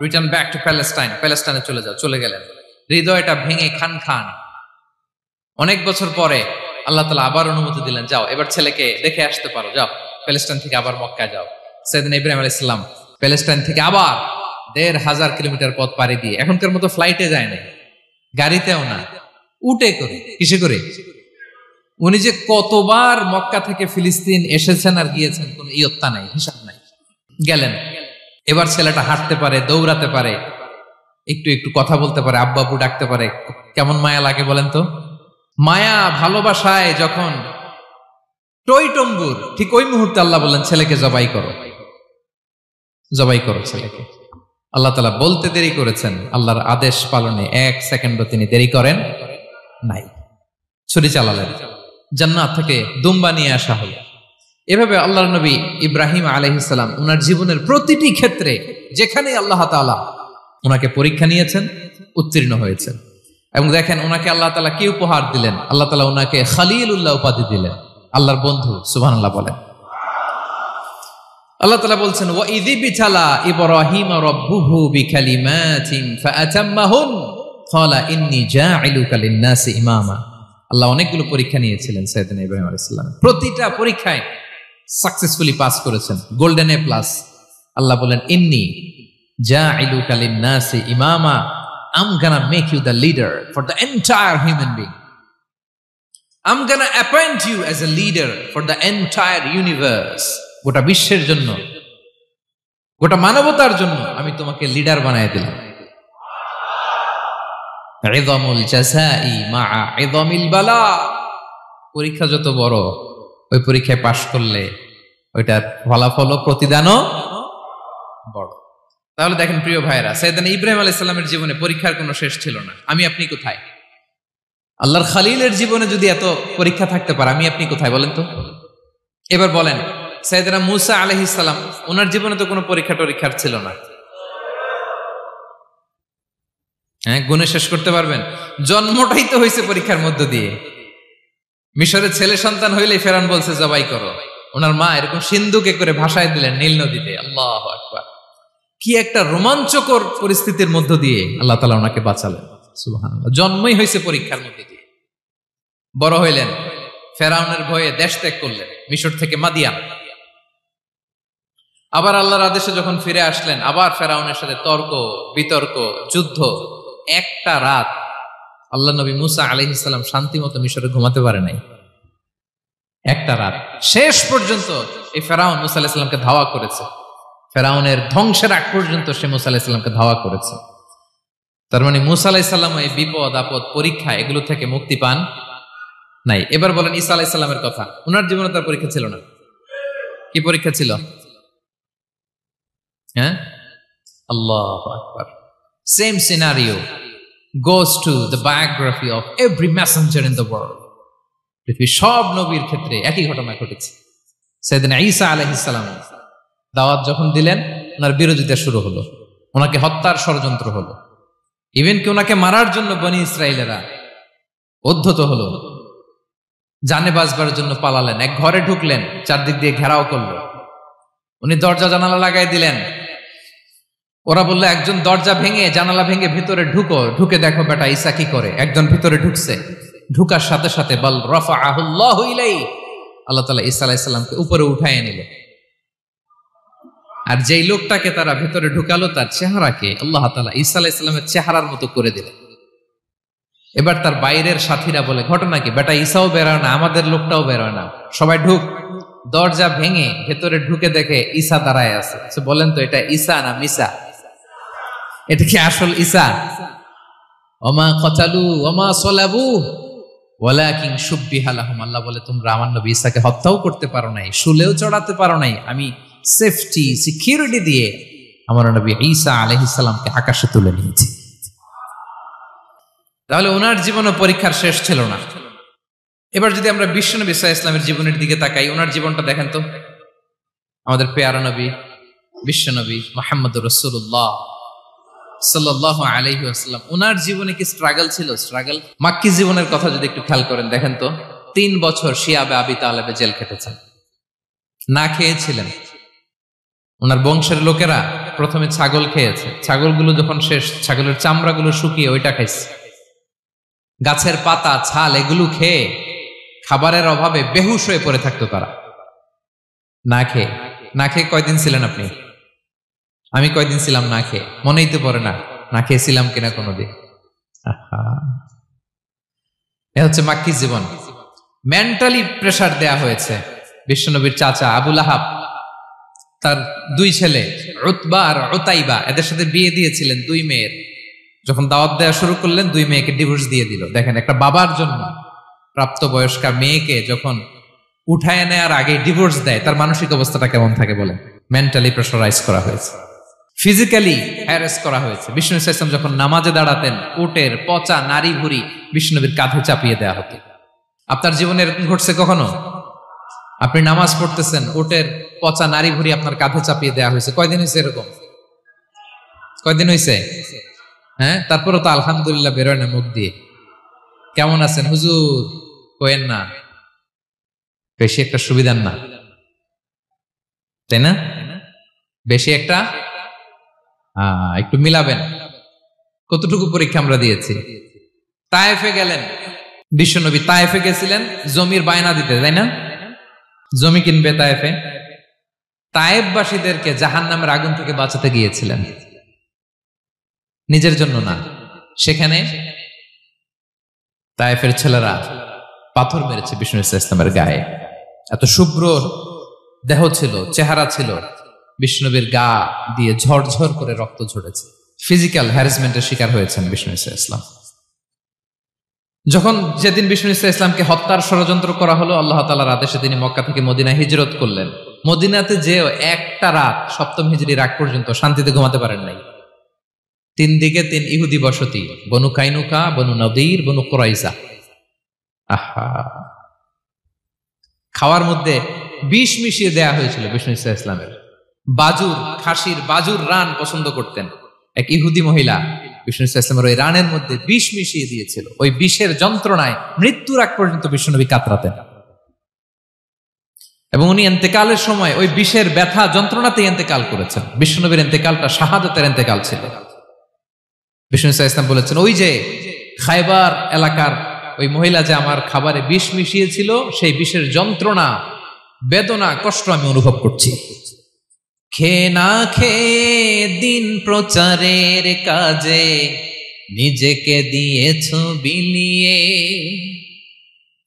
রিটার্ন ব্যাক টু প্যালেস্টাইন, প্যালেস্টাইনে চলে যাও। চলে গেলেন, হৃদয়টা ভেঙে খান খান। অনেক বছর পরে আল্লাহ তাআলা আবার অনুমতি দিলেন, যাও এবার ছেলেকে দেখে আসতে পারো, যাও প্যালেস্টাইন থেকে আবার মক্কায় যাও। সাইয়েদনা ইব্রাহিম আলাইহিস সালাম প্যালেস্টাইন থেকে আবার ১,৫০০ কিলোমিটার পথ পাড়ি দিয়ে, এখনকার মতো ফ্লাইটে যায় না, গাড়িতেও না, উটে করে। কিসে করে? উনি যে কতবার মক্কা থেকে ফিলিস্তিন এসেছেন আর গিয়েছেন, কোন ইয়ত্তা নাই, হিসাব নাই। গেলেন, এবার ছেলেটা হাঁটতে পারে, দৌড়াতে পারে, একটু একটু কথা বলতে পারে, আব্বু আব্বু ডাকতে পারে। কেমন মায়া লাগে বলেন তো? মায়া ভালোবাসায় যখন টইটম্বুর, ঠিক ওই মুহূর্তে আল্লাহ বললেন, ছেলেকে জবাই করো, জবাই করো ছেলেকে। আল্লাহ তাআলা বলতে দেরি করেছেন, আল্লাহর আদেশ পালনে ১ সেকেন্ডও তিনি দেরি করেন নাই। ছুরি চালালেন, জান্নাত থেকে দুম্বা নিয়ে আসা হলো। এভাবে আল্লাহর নবী ইব্রাহিম আলাইহিস সালাম ওনার জীবনের প্রতিটি ক্ষেত্রে যেখানে আল্লাহ তাআলা ওনাকে পরীক্ষা নিয়েছেন, উত্তীর্ণ হয়েছেন। এবং দেখেন ওনাকে আল্লাহ তাআলা কি উপহার দিলেন, আল্লাহ তাআলা ওনাকে খলিলুল্লাহ উপাধি দিলেন, আল্লাহর বন্ধু। সুবহানাল্লাহ বলেন। আল্লাহ তাআলা বলছেন, ওয়া ইযি বিতালা ইব্রাহিম রাব্বুহু বিকালিমাতিন ফাআতাম্মাহুন, ক্বালা ইন্নী জাইলুকা লিন-নাসি ইমামা। আল্লাহ অনেকগুলো পরীক্ষা নিয়েছিলেন সাইয়েদনা ইব্রাহিম আলাইহিস সালাম, প্রতিটা পরীক্ষায় সাকসেসফুলি পাস করেছেন, গোল্ডেন এ প্লাস। আল্লাহ বলেন ইন্নী জাইলুকা লিন-নাসি ইমামা, I'm gonna make you the leader for the entire human being. I'm gonna appoint you as a leader for the entire universe. গোটা বিশ্বের জন্য, গোটা মানবতার জন্য আমি তোমাকে লিডার বানায় দিলাম। ইযামুল জাযাই মা'a ইযামিল বালা। পরীক্ষা যত বড়, ওই পরীক্ষায় পাশ করলে ওইটার ফলাফল ও প্রতিদানও বড়। তাহলে দেখেন প্রিয় ভাইরা, সাইয়েদনা ইব্রাহিম আলাইহিস সালামের জীবনে পরীক্ষার কোনো শেষ ছিল না। আমি আপনি কোথায়? আল্লাহর খলিলের জীবনে যদি এত পরীক্ষা থাকতে পারে, আমি আপনি কোথায় বলেন তো? এবার বলেন, সাইয়েদনা মূসা আলাইহিস সালাম, ওনার জীবনে তো কোনো পরীক্ষা টরীক্ষার ছিল না। হ্যাঁ, গুণে শেষ করতে পারবেন? জন্মটাই তো হয়েছে পরীক্ষার মধ্য দিয়ে। মিশরের ছেলে সন্তান হইলেই ফেরাউন বলছে জবাই করো। ওনার মা এরকম সিন্ধুকে করে ভাসায় দিলেন নীল নদীতে। আল্লাহু আকবার! কি একটা রোমাঞ্চকর পরিস্থিতির মধ্য দিয়ে আল্লাহ তাআলা ওনাকে বাঁচালেন। সুবহানাল্লাহ। জন্মই হয়েছে পরীক্ষার মধ্যে দিয়ে। বড় হইলেন, ফেরাউনের ভয়ে দেশ ত্যাগ করলেন, মিশর থেকে মাদিয়ান। আবার আল্লাহর আদেশে যখন ফিরে আসলেন, আবার ফেরাউনের সাথে তর্ক বিতর্ক, যুদ্ধ। একটা রাত আল্লাহ নবী মূসা আলাইহিস সালাম শান্তি মতো মিশরে ঘুমাতে পারে নাই। একটা রাত। শেষ পর্যন্ত এই ফেরাউন মূসা আলাইহিস সালামকে ধাওয়া করেছে। ফেরাউনের ধ্বংসের আগ পর্যন্ত সে মূসা আলাইহিস সালামকে ধাওয়া করেছে। তার মানে মূসা আলাইহিস সালাম এই বিপদ আপদ পরীক্ষা এগুলো থেকে মুক্তি পান নাই। এবার বলেন ঈসা আলাইহিস সালামের কথা। ওনার জীবনে তার পরীক্ষা ছিল না। কি পরীক্ষা ছিল? হ্যাঁ, আল্লাহু আকবার। Same scenario goes to the biography of every messenger in the world. পৃথিবীর সব নবীর ক্ষেত্রে একই ঘটনা ঘটেছে। সাইয়েদনা ঈসা আলাইহিস সালাম দাওয়াত যখন দিলেন, ওনার বিরোধিতা শুরু হলো, ওনাকে হত্যার ষড়যন্ত্র হলো। ইভেন কি ওনাকে মারার জন্য বনি ইসরাইলেরা উদ্ধত হলো, জানে বাঁচবার জন্য পালালেন। এক ঘরে ঢুকলেন, চারদিক দিয়ে ঘেরাও করলো। উনি দরজা জানালা লাগাই দিলেন। ওরা বললো একজন দরজা ভেঙে জানালা ভেঙে ভিতরে ঢুকো, ঢুকে দেখো বেটা ঈসা কি করে। একজন ভিতরে ঢুকছে, ঢুকার সাথে সাথে বল রাফাআহুল্লাহু ইলাইহি, আল্লাহ তাআলা ঈসা আলাইহিস সালামকে উপরে উঠায় নিল। আর যেই লোকটাকে তারা ভিতরে ঢুকালো, তার চেহারাকে আল্লাহ তাআলা ঈসা আলাইহিস সালামের চেহারার মতো করে দিলেন। এবার তার বাইরের সাথীরা বলে, ঘটনা কি? বেটা ঈসাও বেরোয় না, আমাদের লোকটাও বেরোয় না, সবাই ঢুক। দরজা ভেঙে ভেতরে ঢুকে দেখে ঈসা দাঁড়ায় আছে। বলেন তো, এটা ঈসা না মিসা? এটা কি আসল ঈসা? ওমা কতালু ওমা সলাবু ওয়ালাকিন শুব্বিহা লাহুম। আল্লাহ বলে, তোমরা আমার নবী ঈসাকে হত্যাও করতে পারো নাই, শুলেও চড়াতে পারো নাই। আমি সেফটি সিকিউরিটি দিয়ে আমার নবী ঈসা আলাইহিস সালামকে আকাশে তুলে নিয়েছি। তাহলে ওনার জীবনে পরীক্ষার শেষ ছিল না। এবার যদি আমরা বিশ্বনবী সাল্লাল্লাহু আলাইহি ওয়াসাল্লামের জীবনের দিকে তাকাই, ওনার জীবনটা দেখেন তো। আমাদের পেয়ারা নবী বিশ্বনবী মুহাম্মদুর রাসূলুল্লাহ সাল্লাল্লাহু আলাইহি ওয়াসাল্লাম, ওনার জীবনে কি স্ট্রাগল ছিল? স্ট্রাগল। মাক্কি জীবনের কথা যদি একটু খেয়াল করেন, দেখেন তো 3 বছর শিয়াবে আবি তালেবে জেল কেটেছেন, না খেয়েছিলেন। ওনার বংশের লোকেরা প্রথমে ছাগল খেয়েছে, ছাগলগুলো যখন শেষ, ছাগলের চামড়াগুলো শুকিয়ে ওইটা খাইছে। গাছের পাতা ছাল এগুলো খেয়ে খাবারের অভাবে বেহুশ হয়ে পড়ে থাকতো তারা। না খেয়ে কয়দিন ছিলেন আপনি? আমি কয়দিন ছিলাম না খেয়ে? মনেই তো পড়ে না, না খেয়েছিলাম কিনা কোনোদিন। এ হচ্ছে মাক্কি জীবন। মেন্টালি প্রেসার দেয়া হয়েছে। বিশ্বনবীর চাচা আবু লাহাব, তার 2 ছেলে উতবা আর উতাইবা, এদের সাথে বিয়ে দিয়েছিলেন 2 মেয়ের। যখন দাওয়াত দেওয়া শুরু করলেন, 2 মেয়েকে ডিভোর্স দিয়ে দিল। দেখেন, একটা বাবার জন্য প্রাপ্তবয়স্কা মেয়েকে যখন উঠায় নেয়ার আগে ডিভোর্স দেয়, তার মানসিক অবস্থাটা কেমন থাকে বলেন? মেন্টালি প্রেসারাইজ করা হয়েছে, ফিজিক্যালি হ্যারাস করা হয়েছে। বিষ্ণু সাল্লাল্লাহু আলাইহি ওয়াসাল্লাম যখন নামাজে দাঁড়াতেন, উটের পচা নারী ভুঁড়ি বিষ্ণুনবীর কাঁধে চাপিয়ে দেওয়া হতো। আপনার জীবনে এরকম ঘটছে কখনো? আপনি নামাজ পড়তেছেন, উটের পচা নারী ভুঁড়ি আপনার কাঁধে চাপিয়ে দেওয়া হয়েছে। কয়দিন হয়েছে এরকম? কয়দিন হয়েছে? হ্যাঁ, তারপরে তো আলহামদুলিল্লাহ বেরোয় না মুখ দিয়ে। কেমন আছেন হুজুর কোয়েন না, বেশি একটা সুবিধার না, তাই না? বেশি একটা একটু মিলাবেন। কতটুকু পরীক্ষা আমরা দিয়েছি। তায়েফে গেলেন বিশ্বনবী, তায়েফে গেছিলেন জমির বায়না দিতে, তাই না? জমি কিনবে তায়েফে। তায়েফবাসীদেরকে জাহান্নামের আগুন থেকে বাঁচাতে গিয়েছিলেন, নিজের জন্য না। সেখানে তায়েফের ছেলেরা পাথর মেরেছে বিষ্ণু ইসলামের গায়ে। এত শুভ্র দেহ ছিল, চেহারা ছিল, বিষ্ণুবীর গা দিয়ে ঝরঝর করে রক্ত ঝরেছে। ফিজিক্যাল হ্যারাসমেন্টের শিকার হয়েছেন বিষ্ণু ইসলাম। যখন যেদিন বিষ্ণু ইসলামকে হত্যার ষড়যন্ত্র করা হলো, আল্লাহ তাআলার আদেশে তিনি মক্কা থেকে মদিনায় হিজরত করলেন। মদিনাতে যে একটা রাত, সপ্তম হিজরির আগ পর্যন্ত শান্তিতে ঘুমাতে পারেন নাই। 3 দিকে 3 ইহুদি বসতি, বনু কাইনুকা, বনু নদীর, বনু কুরাইজা। আহা, খাওয়ার মধ্যে বিষ মিশিয়ে দেয়া হয়েছিল বিষ্ণু ইসলামের। বাজুর, খাসির বাজুর রান পছন্দ করতেন। এক ইহুদি মহিলা বিষ্ণু ইসলামের ওই রানের মধ্যে বিষ মিশিয়ে দিয়েছিল। ওই বিষের যন্ত্রণায় মৃত্যুর আগ পর্যন্ত বিশ্বনবী কাতরাতেন, এবং উনি ইন্তেকালের সময় ওই বিষের ব্যথা যন্ত্রণাতে ইন্তেকাল করেছেন। বিশ্বনবীর ইন্তেকালটা শাহাদাতের ইন্তেকাল ছিল। বিষ্ণু ইসলাম বলেছেন, ওই যে খায়বার এলাকার ওই মহিলা যে আমার খাবারে বিষ মিশিয়েছিল, সেই বিষের যন্ত্রণা, বেদনা, কষ্ট আমি অনুভব করছি। খেয়ে না খেয়ে দিন প্রচারের কাজে নিজেকে দিয়েছ বিলিয়ে,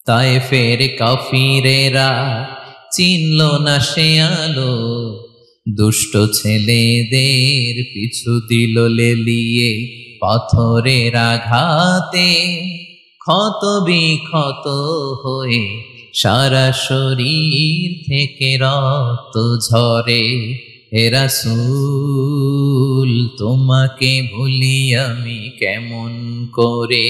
তায়েফের কাফিরেরা চিনল না সে আলো, দুষ্ট ছেলেদের পিছু দিল লেলিয়ে, পাথরের আঘাতে ক্ষত বিক্ষত হয়ে সারা শরীর থেকে রক্ত ঝরে। হে রাসূল তোমাকে ভুলি আমি কেমন করে,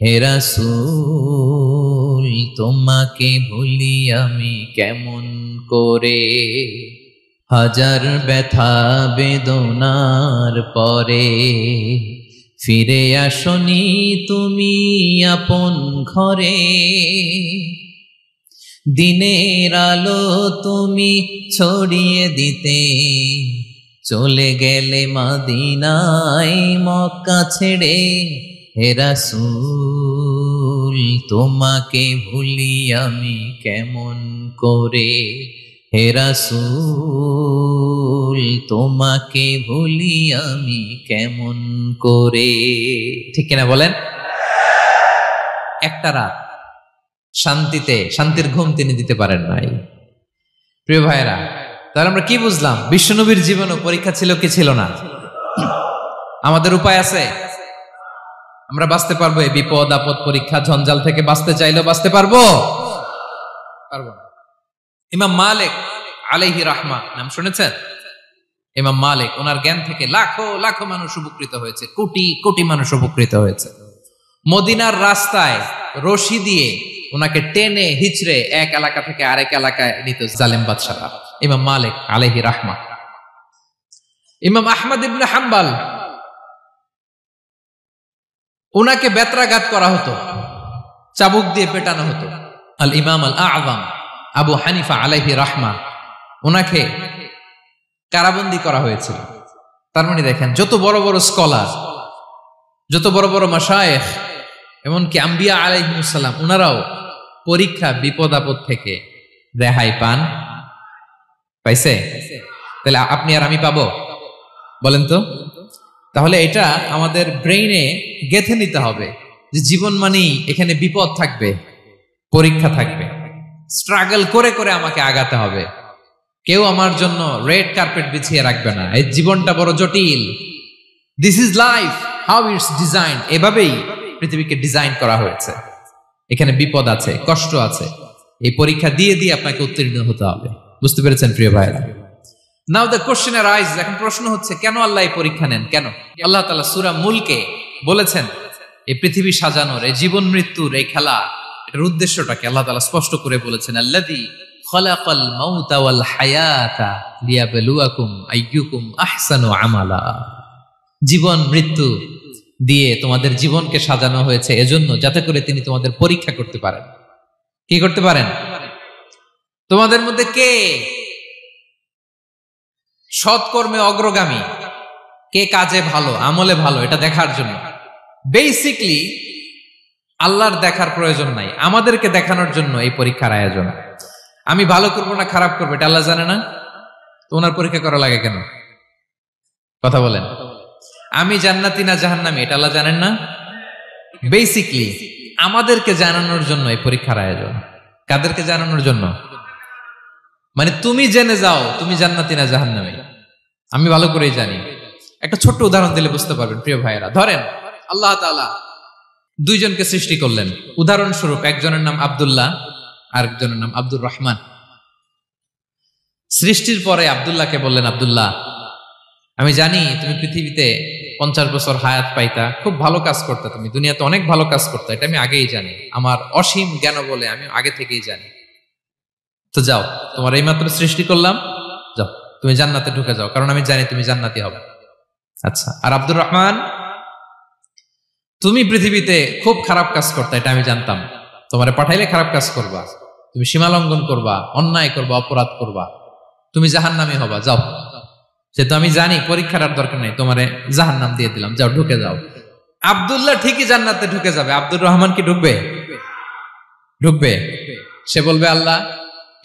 হে রাসূল তোমাকে ভুলি আমি কেমন করে। হাজার ব্যথা বেদনার পরে ফিরে আসনি তুমি আপন ঘরে, দিনের আলো তুমি ছড়িয়ে দিতে চলে গেলে মদিনায় মক্কা ছেড়ে। হে রাসূল তোমাকে ভুলি আমি কেমন করে, হে রাসূল তোমাকে ভুলি আমি কেমন করে। ঠিক কিনা বলেন? একটা রাত শান্তিতে, শান্তির ঘুম তিনি দিতে পারেন নাই। প্রিয় ভাইরা, তাহলে আমরা কি বুঝলাম? বিশ্বনবীর জীবনও পরীক্ষা ছিল কি ছিল না? আমাদের উপায় আছে? আমরা বাঁচতে পারবো এই বিপদ আপদ পরীক্ষা ঝঞ্ঝাল থেকে? বাঁচতে চাইলেও বাঁচতে পারবো? পারবো না। ইমাম মালিক আলাইহি রাহমা নাম শুনেছেন? ইমাম মালিক, ওনার জ্ঞান থেকে লাখো লাখো মানুষ উপকৃত হয়েছে, কোটি কোটি মানুষ উপকৃত হয়েছে। মদিনার রাস্তায় রশি দিয়ে ওনাকে টেনে হিচড়ে এক এলাকা থেকে আরেক এলাকায় নিত জালেম বাদশারা। ইমাম মালিক আলাইহি রাহমা। ইমাম আহমদ ইবনে হাম্বল, ওনাকে বেত্রাঘাত করা হতো, চাবুক দিয়ে পেটানো হতো। আল ইমাম আল আযম আবু হানিফা আলাইহি রাহমা, ওনাকে কারাবন্দী করা হয়েছিল। তার মানে দেখেন, যত বড় বড় স্কলার, যত বড় বড় মাশায়েখ, এমনকি আম্বিয়া আলাইহিmus সালাম, ওনারাও পরীক্ষা বিপদ আপদ থেকে রেহাই পান। পাইছে? তাহলে আপনি আর আমি পাবো? বলেন তো। তাহলে এটা আমাদের ব্রেইনে গেঁথে নিতে হবে যে জীবন মানেই এখানে বিপদ থাকবে, পরীক্ষা থাকবে, স্ট্রাগল করে করে আমাকে আগাতে হবে। কেউ আমার জন্য রেড কার্পেট বিছিয়ে রাখবে না। এই জীবনটা বড় জটিল। This is life, how it's design. এভাবেই পৃথিবীকে ডিজাইন করা হয়েছে। এখানে বিপদ আছে, কষ্ট আছে। এই পরীক্ষা দিয়ে দিয়ে আপনাকে উত্তীর্ণ হতে হবে। বুঝতে পেরেছেন প্রিয় ভাইরা? নাও দ্য কোশ্চেন আরাইজ, এখন প্রশ্ন হচ্ছে, কেন আল্লাহ এই পরীক্ষা নেন? কেন? আল্লাহ তাআলা সূরা মুলকে বলেছেন এই পৃথিবী সাজানোর, এই জীবন মৃত্যুর এই খেলা, এটার উদ্দেশ্যটাকে আল্লাহ তাআলা স্পষ্ট করে বলেছেন। আল্লাযী খালাকাল মাউতা ওয়াল হায়াতা লিয়াবলুয়াকুম আইয়ুকুম আহসানু আমালা। জীবন মৃত্যু দিয়ে তোমাদের জীবনকে সাজানো হয়েছে এজন্য, যাতে করে তিনি তোমাদের পরীক্ষা করতে পারেন। কি করতে পারেন? তোমাদের মধ্যে কে সৎকর্মে অগ্রগামী, কে কাজে ভালো, আমলে ভালো, এটা দেখার জন্য। বেসিকলি আল্লাহর দেখার প্রয়োজন নাই, আমাদেরকে দেখানোর জন্য এই পরীক্ষার আয়োজন। আমি ভালো করবো না খারাপ করবো এটা আল্লাহ জানে না? তো ওনার পরীক্ষা করা লাগে কেন? কথা বলেন। আমি জান্নাতি না জাহান্নামী এটা আল্লাহ জানেন না? বেসিকলি আমাদেরকে জানানোর জন্য এই পরীক্ষার আয়োজন। কাদেরকে জানানোর জন্য? মানে তুমি জেনে যাও তুমি জান্নাতি না জাহান্নামী। আমি ভালো করেই জানি। একটা ছোট্ট উদাহরণ দিলে বুঝতে পারবেন প্রিয় ভাইয়েরা। ধরেন আল্লাহ তাআলা দুইজনকে সৃষ্টি করলেন। উদাহরণস্বরূপ একজনের নাম আব্দুল্লাহ, আরেকজনের নাম আব্দুর রহমান। সৃষ্টির পরে আব্দুল্লাহকে বললেন, আব্দুল্লাহ আমি জানি তুমি পৃথিবীতে 50 বছর হায়াত পাইতা, খুব ভালো কাজ করতে, তুমি দুনিয়াতে অনেক ভালো কাজ করতে, এটা আমি আগেই জানি, আমার অসীম জ্ঞান বলে আমি আগে থেকেই জানি। তো যাও, তোমার এইমাত্র সৃষ্টি করলাম, যাও তুমি জান্নাতে ঢুকে যাও, কারণ আমি জানি তুমি জান্নাতি হবে। আচ্ছা, আর আব্দুর রহমান তুমি পৃথিবীতে খুব খারাপ কাজ করতে, এটা আমি জানতাম, তোমারে পাঠাইলে খারাপ কাজ করবা, তুমি সীমা লঙ্ঘন করবা, অন্যায় করবা, অপরাধ করবা, তুমি জাহান্নামী হবা, যাও। সে তো আমি জানি, পরীক্ষার আর দরকার নেই, তোমারে জাহান্নাম দিয়ে দিলাম, যাও ঢুকে যাও। আব্দুল্লাহ ঠিকই জান্নাতে ঢুকে যাবে, আব্দুর রহমান কি ঢুকবে? ঢুকবে। সে বলবে, আল্লাহ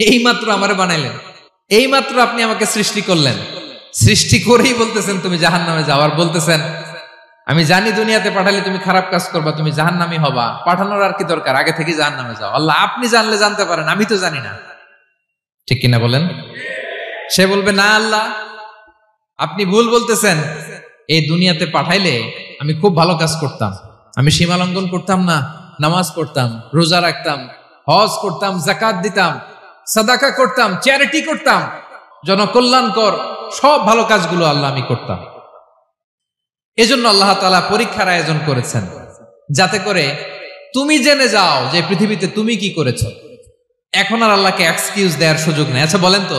এইমাত্র আমারে বানাইলেন, এইমাত্র আপনি আমাকে সৃষ্টি করলেন, সৃষ্টি করেই বলতেছেন তুমি জাহান্নামে যাও, আর বলতেছেন আমি জানি দুনিয়াতে পাঠালে তুমি খারাপ কাজ করবা, তুমি জাহান্নামী হবা, পাঠানোর আর কি দরকার, আগে থেকে জাহান্নামে যাও। আল্লাহ আপনি জানলে জানতে পারেন, আমি তো জানি না। ঠিক কিনা বলেন? সে বলবে, না আল্লাহ আপনি ভুল বলতেছেন, এই দুনিয়াতে পাঠাইলে আমি খুব ভালো কাজ করতাম, আমি সীমা লঙ্ঘন করতাম না, নামাজ পড়তাম, রোজা রাখতাম, হজ করতাম, যাকাত দিতাম, সাদাকা করতাম, চ্যারিটি করতাম, জনকল্যাণকর সব ভালো কাজগুলো আল্লাহ আমি করতাম। এজন্য আল্লাহ তাআলা পরীক্ষার আয়োজন করেছেন, যাতে করে তুমি জেনে যাও যে পৃথিবীতে তুমি কি করেছো। এখন আর আল্লাহকে এক্সকিউজ দেওয়ার সুযোগ নেই। আচ্ছা বলেন তো,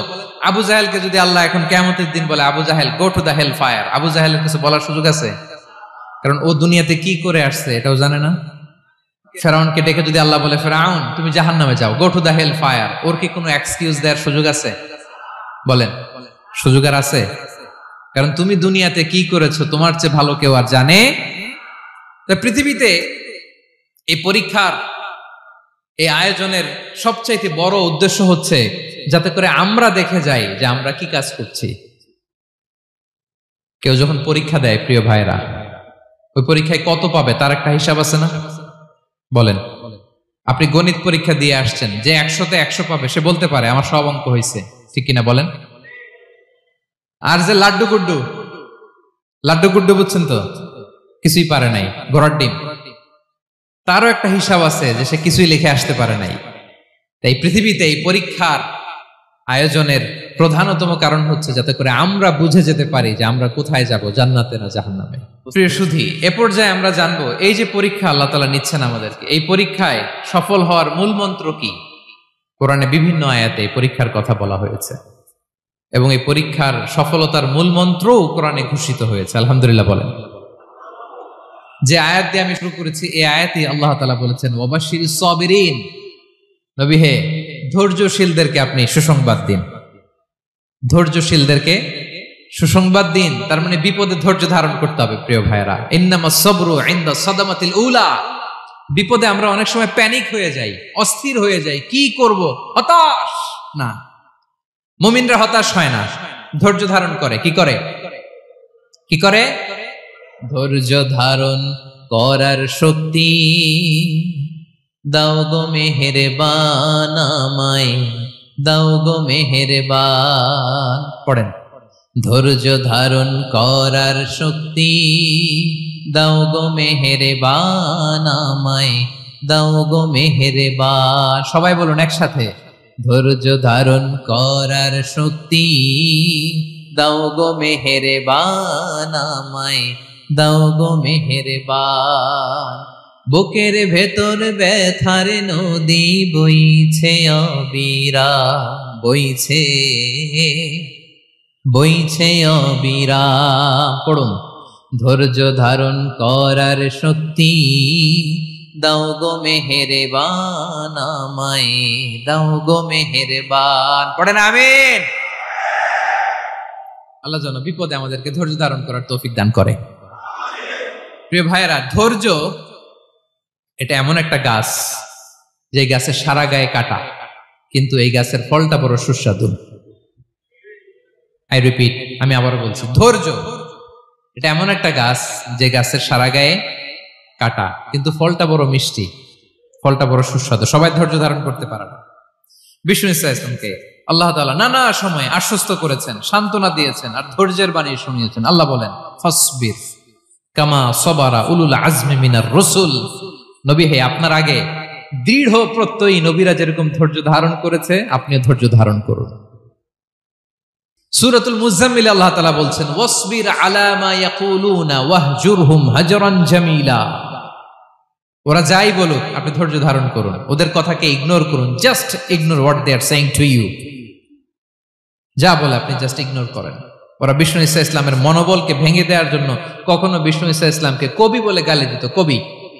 আবু জাহেলকে যদি আল্লাহ এখন কিয়ামতের দিন বলে, Abu Jahl go to the hell fire, আবু জাহেলের কিছু বলার সুযোগ আছে? কারণ ও দুনিয়াতে কি করে আসছে এটাও জানে না। ফেরাউনকে ডেকে যদি আল্লাহ বলে, ফেরাউন তুমি জাহান্নামে যাও, go to the hell fire, ওর কি কোনো এক্সকিউজ দেওয়ার সুযোগ আছে? বলেন, সুযোগ আর আছে? কারণ তুমি দুনিয়াতে কি করেছো তোমার চেয়ে ভালো কেউ আর জানে? পৃথিবীতে এই পরীক্ষার এই আয়োজনের সবচাইতে বড় উদ্দেশ্য হচ্ছে যাতে করে আমরা দেখে যাই যে আমরা কি কাজ করছি। কেউ যখন পরীক্ষা দেয় প্রিয় ভাইরা, ওই পরীক্ষায় কত পাবে তার একটা হিসাব আছে না? বলেন, আপনি গণিত পরীক্ষা দিয়ে আসছেন, যে 100তে 100 পাবে সে বলতে পারে আমার সব অঙ্ক হয়েছে, ঠিক কিনা বলেন? আর যে লাড্ডু গুড্ডু বুঝছেন তো, কিছুই পারে নাই, ঘোড়ার ডিম, তারও একটা হিসাব আছে যে সে কিছুই লিখে আসতে পারে নাই। তাই পৃথিবীতে এই পরীক্ষার আয়োজনের প্রধানতম কারণ হচ্ছে যাতে করে আমরা বুঝে যেতে পারি যে আমরা কোথায় যাব, জান্নাতে না জাহান্নামে। প্রিয় সুধী, এ পর্যায়ে আমরা জানবো এই যে পরীক্ষা আল্লাহ তাআলা নিচ্ছেন আমাদেরকে, এই পরীক্ষায় সফল হওয়ার মূল মন্ত্র কি। কোরআনে বিভিন্ন আয়াতে এই পরীক্ষার কথা বলা হয়েছে এবং এই পরীক্ষার সফলতার মূল মন্ত্রও কোরআনে ঘোষিত হয়েছে। আলহামদুলিল্লাহ বলেন। যে আয়াত দিয়ে আমি শুরু করেছি, এই আয়াতে আল্লাহ তাআলা বলেছেন, ওয়াবাশশিরিস সাবিরিন, নবী হে ধৈর্যশীলদেরকে আপনি সুসংবাদ দিন, ধৈর্যশীলদেরকে সুসংবাদ দিন। তার মানে বিপদে ধৈর্য ধারণ করতে হবে প্রিয় ভাইরা। ইন্নামাস সাবরু ইনদা সাদামাতিল উলা, বিপদে আমরা অনেক সময় প্যানিক হয়ে যাই, অস্থির হয়ে যাই, কি করব, হতাশ না। মুমিনরা হতাশ হয় না, ধৈর্য ধারণ করে। কি করে? কি করে? ধৈর্য ধারণ করার শক্তি দাও গো মেহেরবান আমায়, দাও গো মেহেরবান। পড়েন, ধৈর্য ধারণ করার শক্তি দাও গো মেহেরবান আমায়, দাও গো মেহেরবান। সবাই বলুন একসাথে, ধৈর্য ধারণ করার শক্তি দাও গো মেহেরবান আমায়, দাও গো মেহেরবান। বুকের ভেতর ব্যথার নদী বইছে অবিরাম, বইছে বইছে অবিরাম। পড়ুন, ধৈর্য ধারণ করার শক্তি দাও গো মেহেরবান আমায়, দাও গো মেহেরবান। পড়েন আমিন। আল্লাহ যেন বিপদে আমাদেরকে ধৈর্য ধারণ করার তৌফিক দান করে। প্রিয় ভাইয়েরা, ধৈর্য এটা এমন একটা গাছ যে গাছের সারা গায়ে কাটা, কিন্তু এই গাছের ফলটা বড় সুস্বাদু। আই রিপিট, আমি আবারও বলছি, ধৈর্য এটা এমন একটা গাছ যে গাছের সারা গায়ে কাটা, কিন্তু ফলটা বড় মিষ্টি, ফলটা বড় সুস্বাদু। সবাই ধৈর্য ধারণ করতে পারে না। বিষ্ণু ইসলামকে আল্লাহ তাআলা নানা সময় আশ্বস্ত করেছেন, সান্ত্বনা দিয়েছেন, আর ধৈর্যের বাণী শুনিয়েছেন। আল্লাহ বলেন, ফাসবির কামা সাবারা উলুল আজমি মিনার রাসূল। নবী হে, আপনার আগে দৃঢ় প্রত্যয়ী নবীরা যেরকম ধৈর্য ধারণ করেছে, আপনিও ধৈর্য ধারণ করুন। সূরাতুল মুজাম্মিল আল্লাহ তাআলা বলছেন, ওয়াসবির আলা মা ইয়াকুলুনা ওয়াহজুরহুম হাজরান জামিলা। ওরা যাই বলুক, আপনি ধৈর্য ধারণ করুন, ওদের কথাকে ইগনোর করুন। Just ignore what they are saying to you. যা বলে আপনি জাস্ট ইগনোর করেন। ওরা বিষ্ণু ঈসা ইসলামের মনোবলকে ভেঙে দেওয়ার জন্য কখনো বিষ্ণু ঈসা ইসলামকে কবি বলে গালি দিত। কবি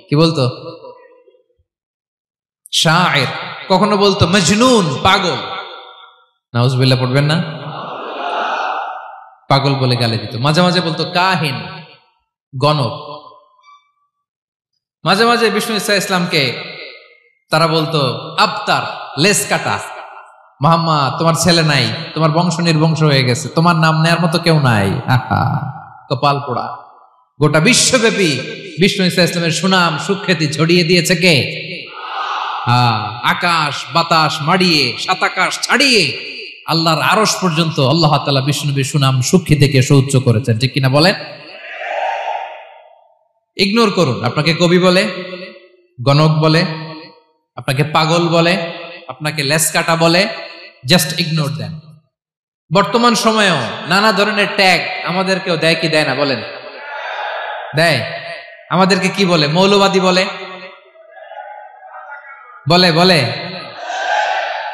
কি বলতো? শায়ের। কখনো বলতো মজনুন, পাগল। নাউজুবিল্লাহ পড়বেন না? পাগল বলে গালি দিত। মাঝে মাঝে বলতো কাহিন, গণক। মাঝে মাঝে বিষ্ণু ঈসা ইসলামকে তারা বলতো আবতার, লেস কাটা। মুহাম্মদ, তোমার ছেলে নাই, তোমার বংশ নির্বংশ হয়ে গেছে, তোমার নাম নেয়ার মতো কেউ নাই। আহা, কপাল পোড়া। গোটা বিশ্বব্যাপী বিষ্ণু ঈসা ইসলামের সুনাম সুখ্যাতি ছড়িয়ে দিয়েছে কে? আকাশ বাতাস মাড়িয়ে, সাত আকাশ ছাড়িয়ে আল্লাহর আরশ পর্যন্ত আল্লাহ তাআলা বিষ্ণু নবীর সুনাম সুখ্যাতিকে সুউচ্চ করেছেন। ঠিক কিনা বলেন? ইগনোর করুন। আপনাকে কবি বলে, গণক বলে, আপনাকে পাগল বলে, আপনাকে লেস কাটা বলে, জাস্ট ইগনোর দেন। বর্তমান সময়েও নানা ধরনের ট্যাগ আমাদেরকেও দেয় কি দেয় না বলেন? দেয়। আমাদেরকে কি বলে? মৌলবাদী বলে, বলে বলে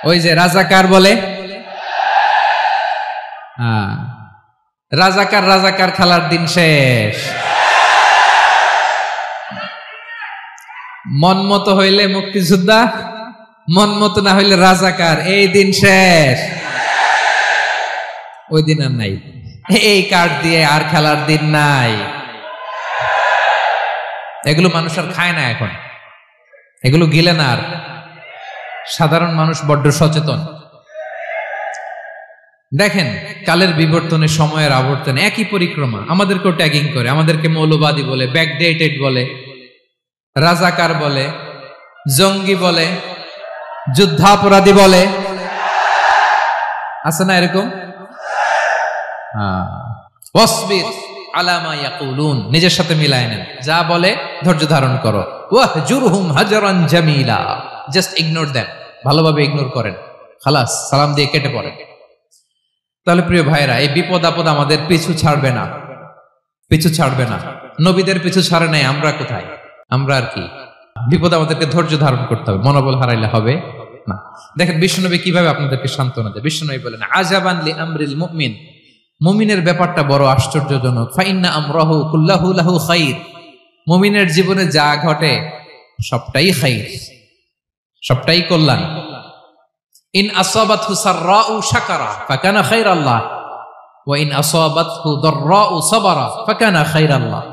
ওই যে রাজাকার বলে। রাজাকার রাজাকার খেলার দিন শেষ। মন মতো হইলে মুক্তিযোদ্ধা, মন মতো না হইলে রাজাকার, এই দিন শেষ। ওই দিন আর নাই। এই কার্ড দিয়ে আর খেলার দিন নাই। এগুলো মানুষ আর খায় না এখন, এগুলো গিলে না আর। সাধারণ মানুষ বড্ড সচেতন। দেখেন, কালের বিবর্তনে, সময়ের আবর্তনে একই পরিক্রমা আমাদেরকেও ট্যাগিং করে। আমাদেরকে মৌলবাদী বলে, ব্যাকডেটেড বলে, রাজাকার বলে, জঙ্গি বলে, যুদ্ধাপরাধী বলে। আছে না এরকম? ওয়াসবির আলা মা ইয়াকুলুন, নিজের সাথে মিলায় নেন। যা বলে ধৈর্য ধারণ করো। ওয়াহজুরহুম হাজরান জামিলা, জাস্ট ইগনোর দেন, ভালোভাবে ইগনোর করেন। খালাস, সালাম দিয়ে কেটে পড়েন। তাহলে প্রিয় ভাইরা, এই বিপদ আপদ আমাদের পিছু ছাড়বে না, পিছু ছাড়বে না। নবীদের পিছু ছাড়ে নাই, আমরা কোথায়? আমরা আর কি? বিপদ আমাদেরকে ধৈর্য ধারণ করতে হবে, মনোবল হারাইলে হবে না। দেখেন বিশ্বনবী কিভাবে আপনাদেরকে সান্ত্বনা দেয়। বিশ্বনবী বলেন, আজাবান লি আমরিল মুমিন, মুমিনের ব্যাপারটা বড় আশ্চর্যজনক। ফাইন্না আমরাহু কুল্লাহু লাহু খাইর, মুমিনের জীবনে যা ঘটে সবটাই খাইর, সবটাই কল্যাণ। ইন আসাবাতহু সাররাউ শাকারা ফাকানা খাইরাল্লাহ ওয়া ইন আসাবাতহু দাররাউ সাবারা ফাকানা খাইরাল্লাহ।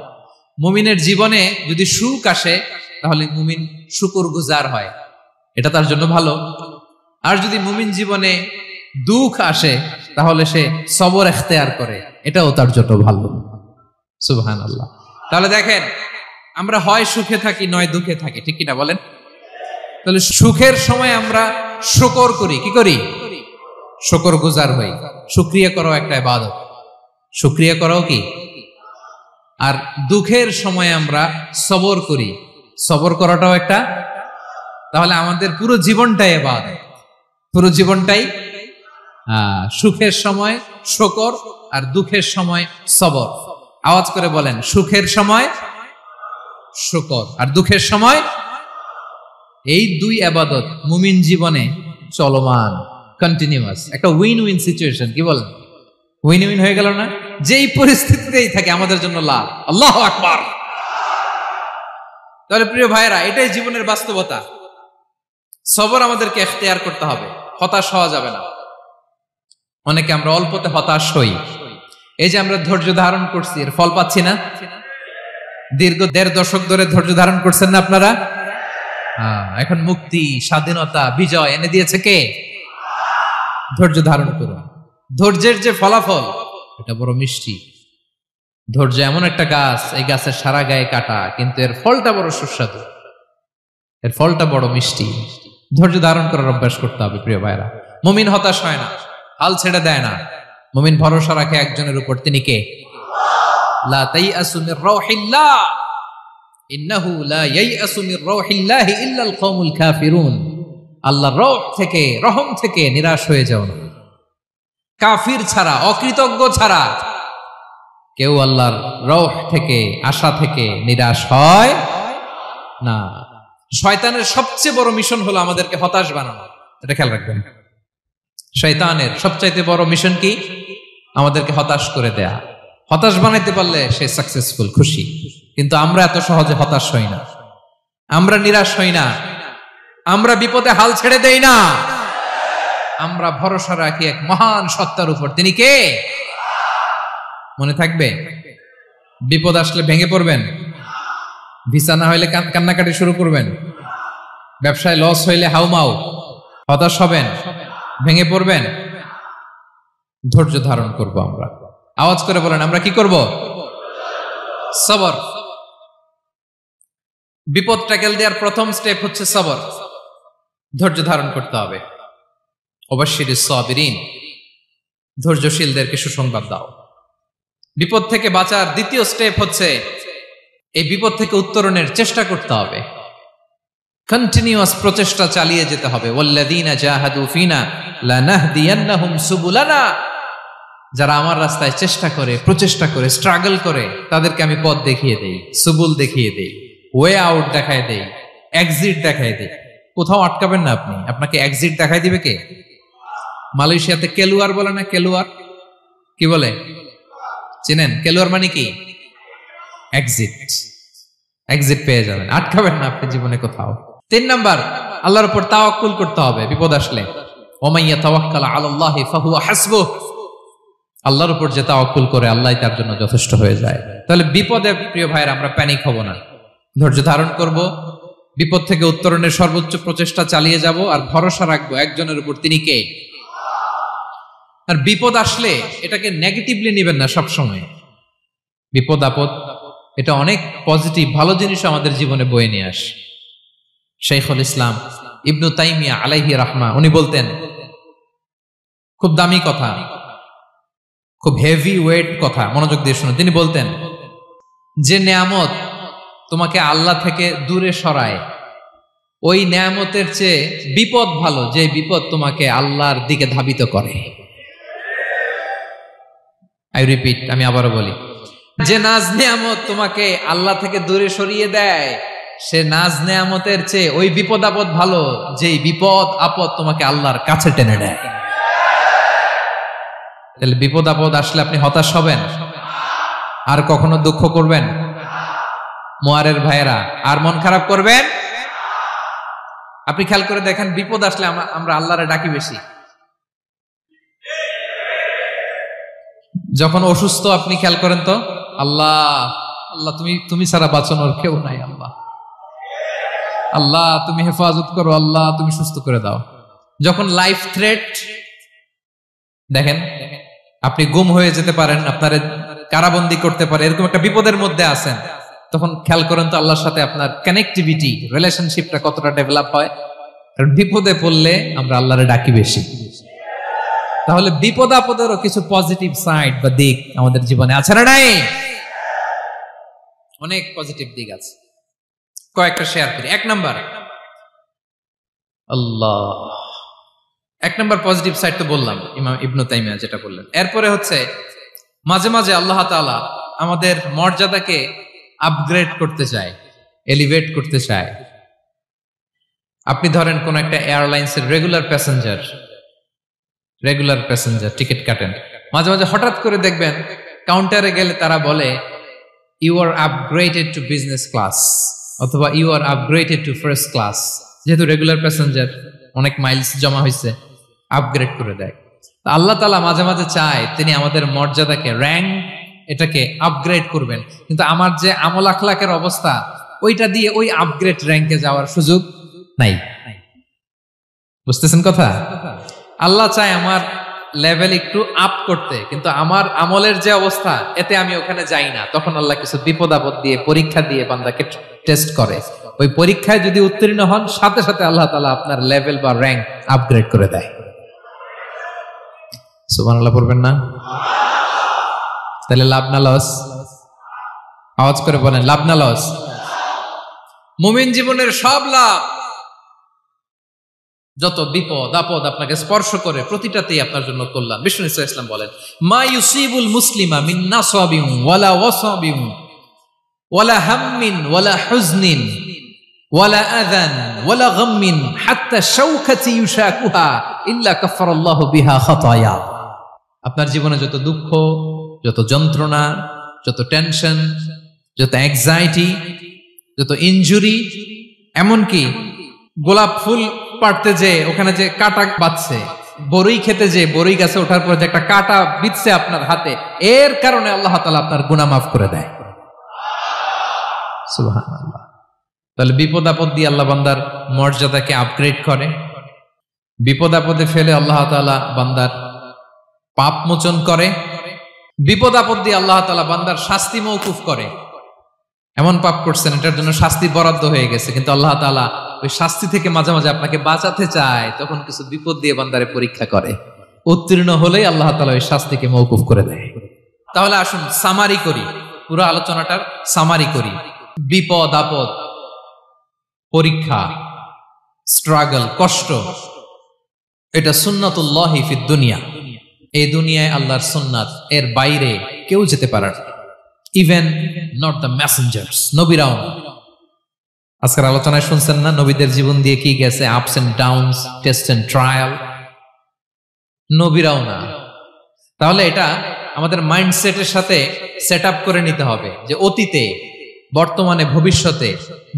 মুমিনের জীবনে যদি সুখ আসে তাহলে মুমিন শুকরগুজার হয়, এটা তার জন্য ভালো। আর যদি মুমিন জীবনে দুঃখ আসে তাহলে সে সবর ইখতিয়ার করে, এটাও তার জন্য ভালো। সুবহানাল্লাহ। তাহলে দেখেন, আমরা হয় সুখে থাকি নয় দুঃখে থাকি, ঠিক কিনা বলেন? তাহলে সুখের সময় আমরা শুকর করি, কি করি? শুকরগুজার হই। শুকরিয়া করাও একটা ইবাদত, শুকরিয়া করাও কি? আর দুঃখের সময় আমরা সবর করি, সবর করাটাও একটা। তাহলে আমাদের পুরো জীবনটাই ইবাদত, পুরো জীবনটাই। সুখের সময় শুকর আর দুঃখের সময় সবর। আওয়াজ করে বলেন, সুখের সময় শুকর আর দুঃখের সময়। এই দুই ইবাদত মুমিন জীবনে চলমান, কন্টিনিউয়াস, একটা উইন উইন সিচুয়েশন। কি বলেন? উইন উইন হয়ে গেল না? যেই পরিস্থিতিতেই থাকে আমাদের জন্য লাভ। আল্লাহু আকবার। তাহলে প্রিয় ভাইরা, এটাই জীবনের বাস্তবতা। সবর আমাদেরকে ইখতিয়ার করতে হবে, হতাশ হওয়া যাবে না। অনেকে আমরা অল্পতে হতাশ হই, এই যে আমরা ধৈর্য ধারণ করছি, এর ফল পাচ্ছি না? দীর্ঘ 1.5 দশক ধরে ধৈর্য ধারণ করছেন না আপনারা? এখন মুক্তি, স্বাধীনতা, বিজয় এনে দিয়েছে কে? ধৈর্য ধারণ করুন। ধৈর্যের যে ফলাফল, এটা বড় মিষ্টি। ধৈর্য এমন একটা গাছ, এই গাছের সারা গায়ে কাটা, কিন্তু এর ফলটা বড় সুস্বাদু, এর ফলটা বড় মিষ্টি। ধৈর্য ধারণ করার অভ্যাস করতে হবে প্রিয় ভাইরা। মুমিন হতাশ হয় না, হাল ছেড়ে দেয় না। মুমিন ভরসা রাখে একজনের উপর, তিনি কে? লা তাইআসু মির রাউহিল্লাহ ইন্নাহু লা ইয়াইআসু মির রাউহিল্লাহি ইল্লাল কওমুল কাফিরুন। আল্লাহর রহ থেকে, রহম থেকে নিরাশ হয়ে যাও না। কাফির ছাড়া, অকৃতজ্ঞ ছাড়া কেউ আল্লাহর রহ থেকে, আশা থেকে নিরাশ হয় না। শয়তানের সবচেয়ে বড় মিশন হলো আমাদেরকে হতাশ বানানো। এটা খেয়াল রাখবেন। শয়তানের সবচাইতে বড় মিশন কি? আমাদেরকে হতাশ করে দেয়া। হতাশ বানাইতে পারলে সে সাকসেসফুল, খুশি। কিন্তু আমরা এত সহজে হতাশ হই না, আমরা নিরাশ হই না, আমরা বিপদে হাল ছেড়ে দেই না। আমরা ভরসা রাখি এক মহান সত্তার উপর, তিনি কে? মনে থাকবে? বিপদ আসলে ভেঙে পড়বেন, ভিসা না হইলে কান্নাকাটি শুরু করবেন, ব্যবসায় লস হইলে হাউমাউ, হতাশ হবেন, ভেঙে পড়বেন। ধৈর্য ধারণ করব আমরা। আওয়াজ করে বলেন, আমরা কি করব? সবর। বিপদ ট্যাকেল দেওয়ার প্রথম স্টেপ হচ্ছে সবর। ধৈর্য ধারণ করতে হবে। অবশ্যই সাবিরিন, ধৈর্যশীলদেরকে সুসংবাদ দাও। বিপদ থেকে বাঁচার দ্বিতীয় স্টেপ হচ্ছে এই বিপদ থেকে উত্তরণের চেষ্টা করতে হবে। কন্টিনিউয়াস প্রচেষ্টা চালিয়ে যেতে হবে। ওয়াল্লাযীনা জাহাদু ফিনা লানাহদিয়ান্নাহুম সুবুলানা। যারা আমার রাস্তায় চেষ্টা করে, প্রচেষ্টা করে, স্ট্রাগল করে, তাদেরকে আমি পথ দেখিয়ে দেই, সুবুল দেখিয়ে দেই, ওয়ে আউট দেখায় দেই, এক্সিট দেখায় দেই। কোথাও আটকাবেন না আপনি, আপনাকে এক্সিট দেখায় দিবে কে? মালয়েশিয়াতে কেলুয়ার বলে না? কেলুয়ার কি বলে চিনেন? কেলুয়ার মানে কি? এক্সিট। এক্সিট পেয়ে যাবেন, আটকাবেন না আপনি জীবনে কোথাও। 3 নাম্বার, আল্লাহর উপর তাওয়াক্কুল করতে হবে বিপদ আসলে। ওমাইয়া তাওয়াক্কাল আলাল্লাহি ফাহুয়া হাসবুহ। আল্লাহর উপর যে তাওয়াক্কুল করে, আল্লাহই তার জন্য যথেষ্ট হয়ে যায়। তাহলে বিপদে প্রিয় ভাইরা আমরা প্যানিক হব না, ধৈর্য ধারণ করব, বিপদ থেকে উত্তরণের সর্বোচ্চ প্রচেষ্টা চালিয়ে যাব, আর ভরসা রাখবো একজনের উপর, তিনি কে? আর বিপদ আসলে এটাকে নেগেটিভলি নেবেন না সবসময়। বিপদ আপদ এটা অনেক পজিটিভ, ভালো জিনিস আমাদের জীবনে বয়ে নিয়ে আসে। শাইখুল ইসলাম ইবনু তাইমিয়া আলাইহি রাহমা, উনি বলতেন, খুব দামি কথা, খুব হেভি ওয়েট কথা, মনোযোগ দিয়ে শুনুন। তিনি বলতেন, যে নেয়ামত তোমাকে আল্লাহ থেকে দূরে সরায়, ওই নেয়ামতের চেয়ে বিপদ ভালো, যে বিপদ তোমাকে আল্লাহর দিকে ধাবিত করে। আই রিপিট, আমি আবারও বলি, যে নাজ নেয়ামত তোমাকে আল্লাহ থেকে দূরে সরিয়ে দেয়, সে নাজ নেয়ামতের চেয়ে ওই বিপদ আপদ ভালো, যেই বিপদ আপদ তোমাকে আল্লাহর কাছে টেনে নেয়। তাহলে বিপদ আপদ আসলে আপনি হতাশ হবেন? আর কখনো দুঃখ করবেন? মোয়ারের ভাইয়েরা, আর মন খারাপ করবেন? আপনি খেয়াল করে দেখেন, বিপদ আসলে আমরা আল্লাহরে ডাকি বেশি। যখন অসুস্থ আপনি খেয়াল করেন তো, আল্লাহ আল্লাহ তুমি ছাড়া বাঁচানোর কেউ নাই, আল্লাহ আল্লাহ তুমি হেফাজত করো, আল্লাহ তুমি সুস্থ করে দাও। যখন লাইফ থ্রেট, দেখেন আপনি গুম হয়ে যেতে পারেন, আপনার কারাবন্দী করতে পারে, এরকম একটা বিপদের মধ্যে আছেন, তখন খেয়াল করেন তো আল্লাহর সাথে আপনার কানেক্টিভিটি, রিলেশনশিপটা কতটা ডেভেলপ হয়। কারণ বিপদে পড়লে আমরা আল্লাহরে ডাকি বেশি। তাহলে বিপদ আপদেরও কিছু পজিটিভ সাইড বা দিক আমাদের জীবনে আছে না নাই? অনেক পজিটিভ দিক আছে, কয়েকটা শেয়ার করি। 1 নাম্বার, আল্লাহ, 1 নাম্বার পজিটিভ সাইড তো বললাম, ইমাম ইবনু তাইমিয়া যেটা বললেন। এরপরে হচ্ছে মাঝে মাঝে আল্লাহ তাআলা আমাদের মর্যাদাকে আপগ্রেড করতে চায়, এলিভেট করতে চায়। আপনি ধরেন কোন একটা এয়ারলাইন্সের রেগুলার প্যাসেঞ্জার টিকিট কাটেন, মাঝে মাঝে হঠাৎ করে দেখবেন কাউন্টারে গেলে তারা বলে, you are upgraded to business class, অথবা you are upgraded to first class. যেহেতু রেগুলার প্যাসেঞ্জার, অনেক মাইলস জমা হয়েছে, আপগ্রেড করে দেয়। আল্লাহ তাআলা মাঝে মাঝে চায় তিনি আমাদের মর্যাদাকে, র্যাঙ্ক এটাকে আপগ্রেড করবেন, কিন্তু আমার যে আমল আখলাকের অবস্থা ওইটা দিয়ে ওই আপগ্রেড র্যাঙ্কে যাওয়ার সুযোগ নাই। বুঝতেছেন কথা? আল্লাহ চায় আমার লেভেল একটু আপ করতে, কিন্তু আমার আমলের যে অবস্থা এতে আমি ওখানে যাই না। তখন আল্লাহ কিছু বিপদ আপদ দিয়ে, পরীক্ষা দিয়ে বান্দাকে টেস্ট করে। ওই পরীক্ষায় যদি উত্তীর্ণ হন, সাথে সাথে আল্লাহ তাআলা আপনার লেভেল বা র্যাঙ্ক আপগ্রেড করে দেয়। সুবহানাল্লাহ পড়বেন না? তাহলে লাভ না লস? আওয়াজ করে বলেন, লাভ না লস? মুমিন জীবনের সব লাভ। যত বিপদ আপদ আপনাকে স্পর্শ করে প্রতিটাতেই আপনার জন্য কল্যাণ। বিষ্ণু সাল্লাল্লাহু আলাইহি ওয়াসাল্লাম বলেন, মা ইউসিবুল মুসলিমা মিন নাসাবিন ওয়ালা ওয়াসাবিন ওয়ালা হাম্মিন ওয়ালা হুজনিন ওয়ালা আযান ওয়ালা গাম্মিন হাত্তা শাওকাতি ইউশাকুহা ইল্লা কাফারাল্লাহু বিহা খাতায়া। আপনার জীবনে যত দুঃখ, যত যন্ত্রণা, যত টেনশন, যত অ্যাংজাইটি, যত ইনজুরি, এমনকি গোলাপ ফুল পাড়তে যে ওখানে যে কাটা বাঁধছে, বরই খেতে যে বরই গাছে ওঠার পর যে একটা কাটা বিঁধছে আপনার হাতে, এর কারণে আল্লাহ তাআলা আপনার গুনাহ মাফ করে দেয়। সুবহানাল্লাহ। তাহলে বিপদ আপদ দিয়ে আল্লাহ বান্দার মর্যাদাকে আপগ্রেড করে। বিপদ আপদে ফেলে আল্লাহ তাআলা বান্দার পাপ মোচন করে। বিপদ আপদ দিয়ে আল্লাহ তাআলা বান্দার শাস্তি মওকুফ করে। এমন পাপ করছেন এটার জন্য শাস্তি বরাদ্দ হয়ে গেছে, কিন্তু আল্লাহ তাআলা ওই শাস্তি থেকে মাঝে মাঝে আপনাকে বাঁচাতে চায়, তখন কিছু বিপদ দিয়ে বান্দারে পরীক্ষা করে। উত্তীর্ণ হলেই আল্লাহ তাআলা ওই শাস্তিকে মওকুফ করে দেয়। তাহলে আসুন সামারি করি, পুরো আলোচনাটার সামারি করি। বিপদ আপদ, পরীক্ষা, স্ট্রাগল, কষ্ট, এটা সুন্নাতুল্লাহি ফিদ দুনিয়া। এই দুনিয়ায় আল্লাহর সুন্নাত, এর বাইরে কেউ যেতে পারে না। ইভেন নট দ্য মেসেঞ্জার্স, নবীরাও না। আজকের আলোচনায় শুনছেন না নবীদের জীবন দিয়ে কি গেছে, ups and downs, test and trial. নবীরাও না। তাহলে এটা আমাদের মাইন্ডসেটের সাথে সেট আপ করে নিতে হবে যে অতীতে, বর্তমানে, ভবিষ্যতে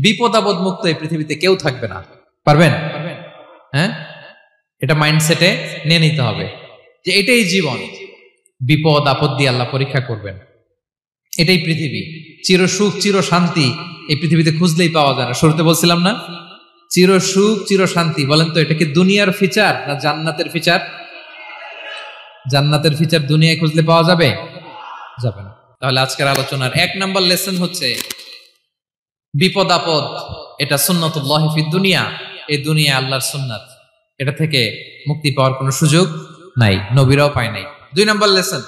বিপদ আপদ মুক্ত এই পৃথিবীতে কেউ থাকবে না। পারবেন? হ্যাঁ, এটা মাইন্ডসেটে নিয়ে নিতে হবে যে এটাই জীবন। বিপদ আপদ দিয়ে আল্লাহ পরীক্ষা করবেন। এটাই পৃথিবী। চির সুখ চির শান্তি এই পৃথিবীতে খুঁজলেই পাওয়া যায় না। শুরুতে বলছিলাম না, চির সুখ চির শান্তি। বলেন তো এটা কি দুনিয়ার ফিচার না জান্নাতের ফিচার? জান্নাতের ফিচার দুনিয়ায় খুঁজলে পাওয়া যাবে? যাবে না। তাহলে আজকের আলোচনার 1 নম্বর লেসন হচ্ছে বিপদ আপদ এটা সুন্নাতুল্লাহি ফিদ দুনিয়া। এই দুনিয়া আল্লাহর সুন্নাত, এটা থেকে মুক্তি পাওয়ার কোনো সুযোগ নাই, নবীরাও পায় নাই। 2 নম্বর লেসন,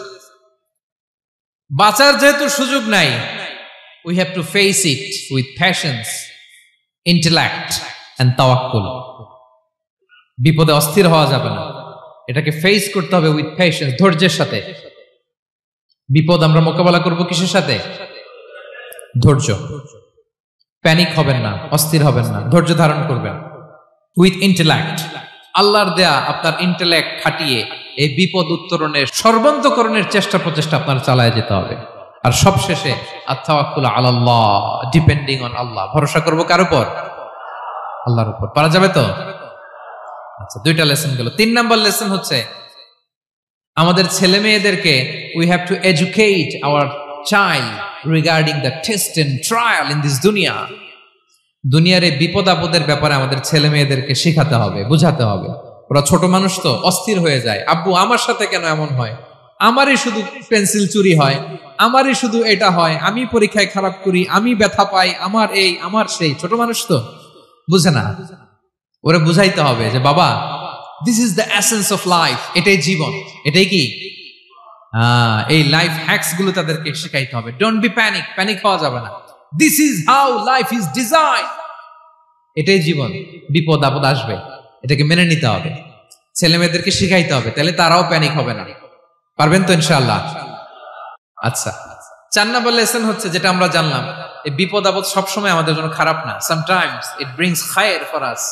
বাঁচার যেহেতু সুযোগ নাই, we have to face it with patience, intellect and tawakkul. বিপদে অস্থির হওয়া যাবে না, এটাকে ফেস করতে হবে উইথ পেশেন্স, ধৈর্যের সাথে। বিপদ আমরা মোকাবেলা করব কিসের সাথে? ধৈর্য। প্যানিক হবেন না, অস্থির হবেন না, ধৈর্য ধারণ করবেন উইথ ইন্টেলেক্ট। আল্লাহর দেয়া আপনার ইন্টেলেক্ট খাটিয়ে এই বিপদ উত্তরণের সর্বান্তকরণের চেষ্টা প্রচেষ্টা আপনার চালায় যেতে হবে। আর সবশেষে আত-তাওয়াক্কুল আলাল্লাহ, ডিপেন্ডিং অন আল্লাহ, ভরসা করব কার উপর? আল্লাহর উপর। পারা যাবে তো? আচ্ছা, 2টা লেসন গেল। 3 নাম্বার লেসন হচ্ছে আমাদের ছেলে মেয়েদেরকে we have to educate our child regarding the test and trial in this দুনিয়া। দুনিয়ার এই বিপদ আপদের ব্যাপারে আমাদের ছেলে মেয়েদেরকে শেখাতে হবে, বুঝাতে হবে। ওরা ছোট মানুষ তো অস্থির হয়ে যায়, আব্বু আমার সাথে কেন এমন হয়, আমারই শুধু পেন্সিল চুরি হয়, আমারই শুধু এটা হয়, আমি পরীক্ষায় খারাপ করি, আমি ব্যথা পাই, আমার এই আমার সেই। ছোট মানুষ তো বুঝে না। ওরা বুঝাইতে হবে যে বাবা, this is the essence of life, এটাই জীবন। এটাই কি এই লাইফ হ্যাকস গুলো তাদেরকে শেখাইতে হবে। ডোন্ট বি প্যানিক, প্যানিক হওয়া যাবে না। This is how life is design, এটাই জীবন। বিপদ আপদ আসবে, এটাকে মেনে নিতে হবে, ছেলে মেয়েদেরকে শিখাইতে হবে, তাহলে তারাও প্যানিক হবে না। পারবেন তো ইনশাআল্লাহ? আচ্ছা, 4 নম্বর লেসন হচ্ছে যেটা আমরা জানলাম, এই বিপদ আপদ সবসময় আমাদের জন্য খারাপ না। সামটাইমস ইট ব্রিংস খায়ের for us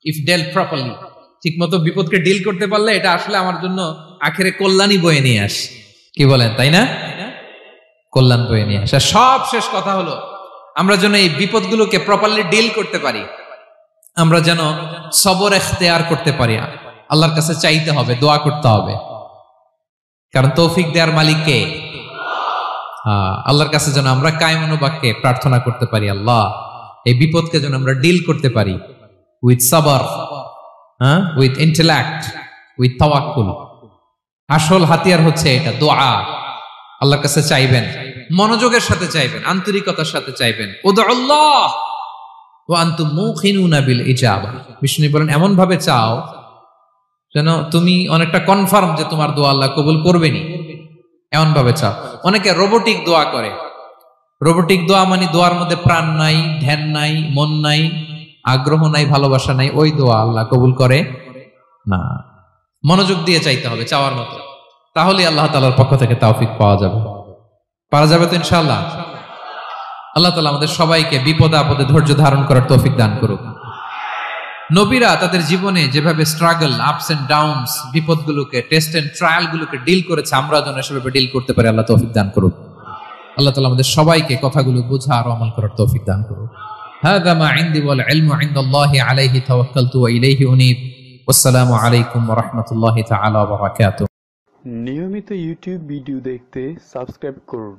if dealt properly. ঠিক মতো বিপদকে ডিল করতে পারলে এটা আসলে আমার জন্য আখেরে কল্যাণই বয়ে নিয়ে আসে। কি বলেন, তাই না? কল্যাণ বয়ে নিয়ে আসে। সব শেষ কথা হলো আমরা যেন এই বিপদগুলোকে প্রপারলি ডিল করতে পারি, আমরা যেন সবর এখতিয়ার করতে পারি, আল্লাহর কাছে চাইতে হবে, দোয়া করতে হবে, কারণ তৌফিক দেওয়ার মালিক কে? আল্লাহর কাছে যেন আমরা কায়মনোবাক্যে প্রার্থনা করতে পারি, আল্লাহ এই বিপদকে যেন আমরা ডিল করতে পারি উইথ সাবার, উইথ ইন্টেলেক্ট, উইথ তাওয়াক্কুল। আসল হাতিয়ার হচ্ছে এটা, দোয়া। আল্লাহর কাছে চাইবেন, মনোযোগের সাথে চাইবেন, আন্তরিকতার সাথে চাইবেন। উদউল্লাহ ওয়া আনতুম মুখিনুনা বিল ইজাবা। বিষ্ণু বলেন এমন ভাবে চাও যেন তুমি অনেকটা কনফার্ম যে তোমার দোয়া আল্লাহ কবুল করবেনই, এমন ভাবে চাও। অনেকে রোবোটিক দোয়া করে। রোবোটিক দোয়া মানে দোয়ার মধ্যে প্রাণ নাই, ধ্যান নাই, মন নাই, আগ্রহ নাই, ভালোবাসা নাই, ওই দোয়া আল্লাহ কবুল করে না। মনোযোগ দিয়ে চাইতে হবে চাওয়ার মতো, তাহলে আল্লাহ তাআলার পক্ষ থেকে তৌফিক পাওয়া যাবে। পারা যাবে তো ইনশাআল্লাহ। আল্লাহ তাআলা আমাদের সবাইকে বিপদে আপদে ধৈর্য ধারণ করার তৌফিক দান করুক। নবীরা তাদের জীবনে যেভাবে স্ট্রাগল, আপস এন্ড ডাউনস, বিপদগুলোকে, টেস্ট এন্ড ট্রায়াল গুলোকে ডিল করেছে, আমরা যেন সেভাবে ডিল করতে পারি। আল্লাহ তৌফিক দান করুক। আল্লাহ তাআলা আমাদের সবাইকে কথাগুলো বোঝা আর আমল করার তৌফিক দান করুক। হাযা মা ইনদি ওয়াল ইলমু ইনদাল্লাহি আলাইহি তাওয়াক্কালতু ওয়া ইলাইহি উনীব। আসসালামু আলাইকুম ওয়া রাহমাতুল্লাহি তাআলা ওয়া বারাকাতুহু। নিয়মিত ইউটিউব ভিডিও দেখতে সাবস্ক্রাইব করুন।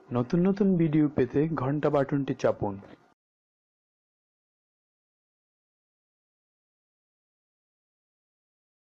নতুন নতুন ভিডিও পেতে ঘন্টা বাটনটি চাপুন।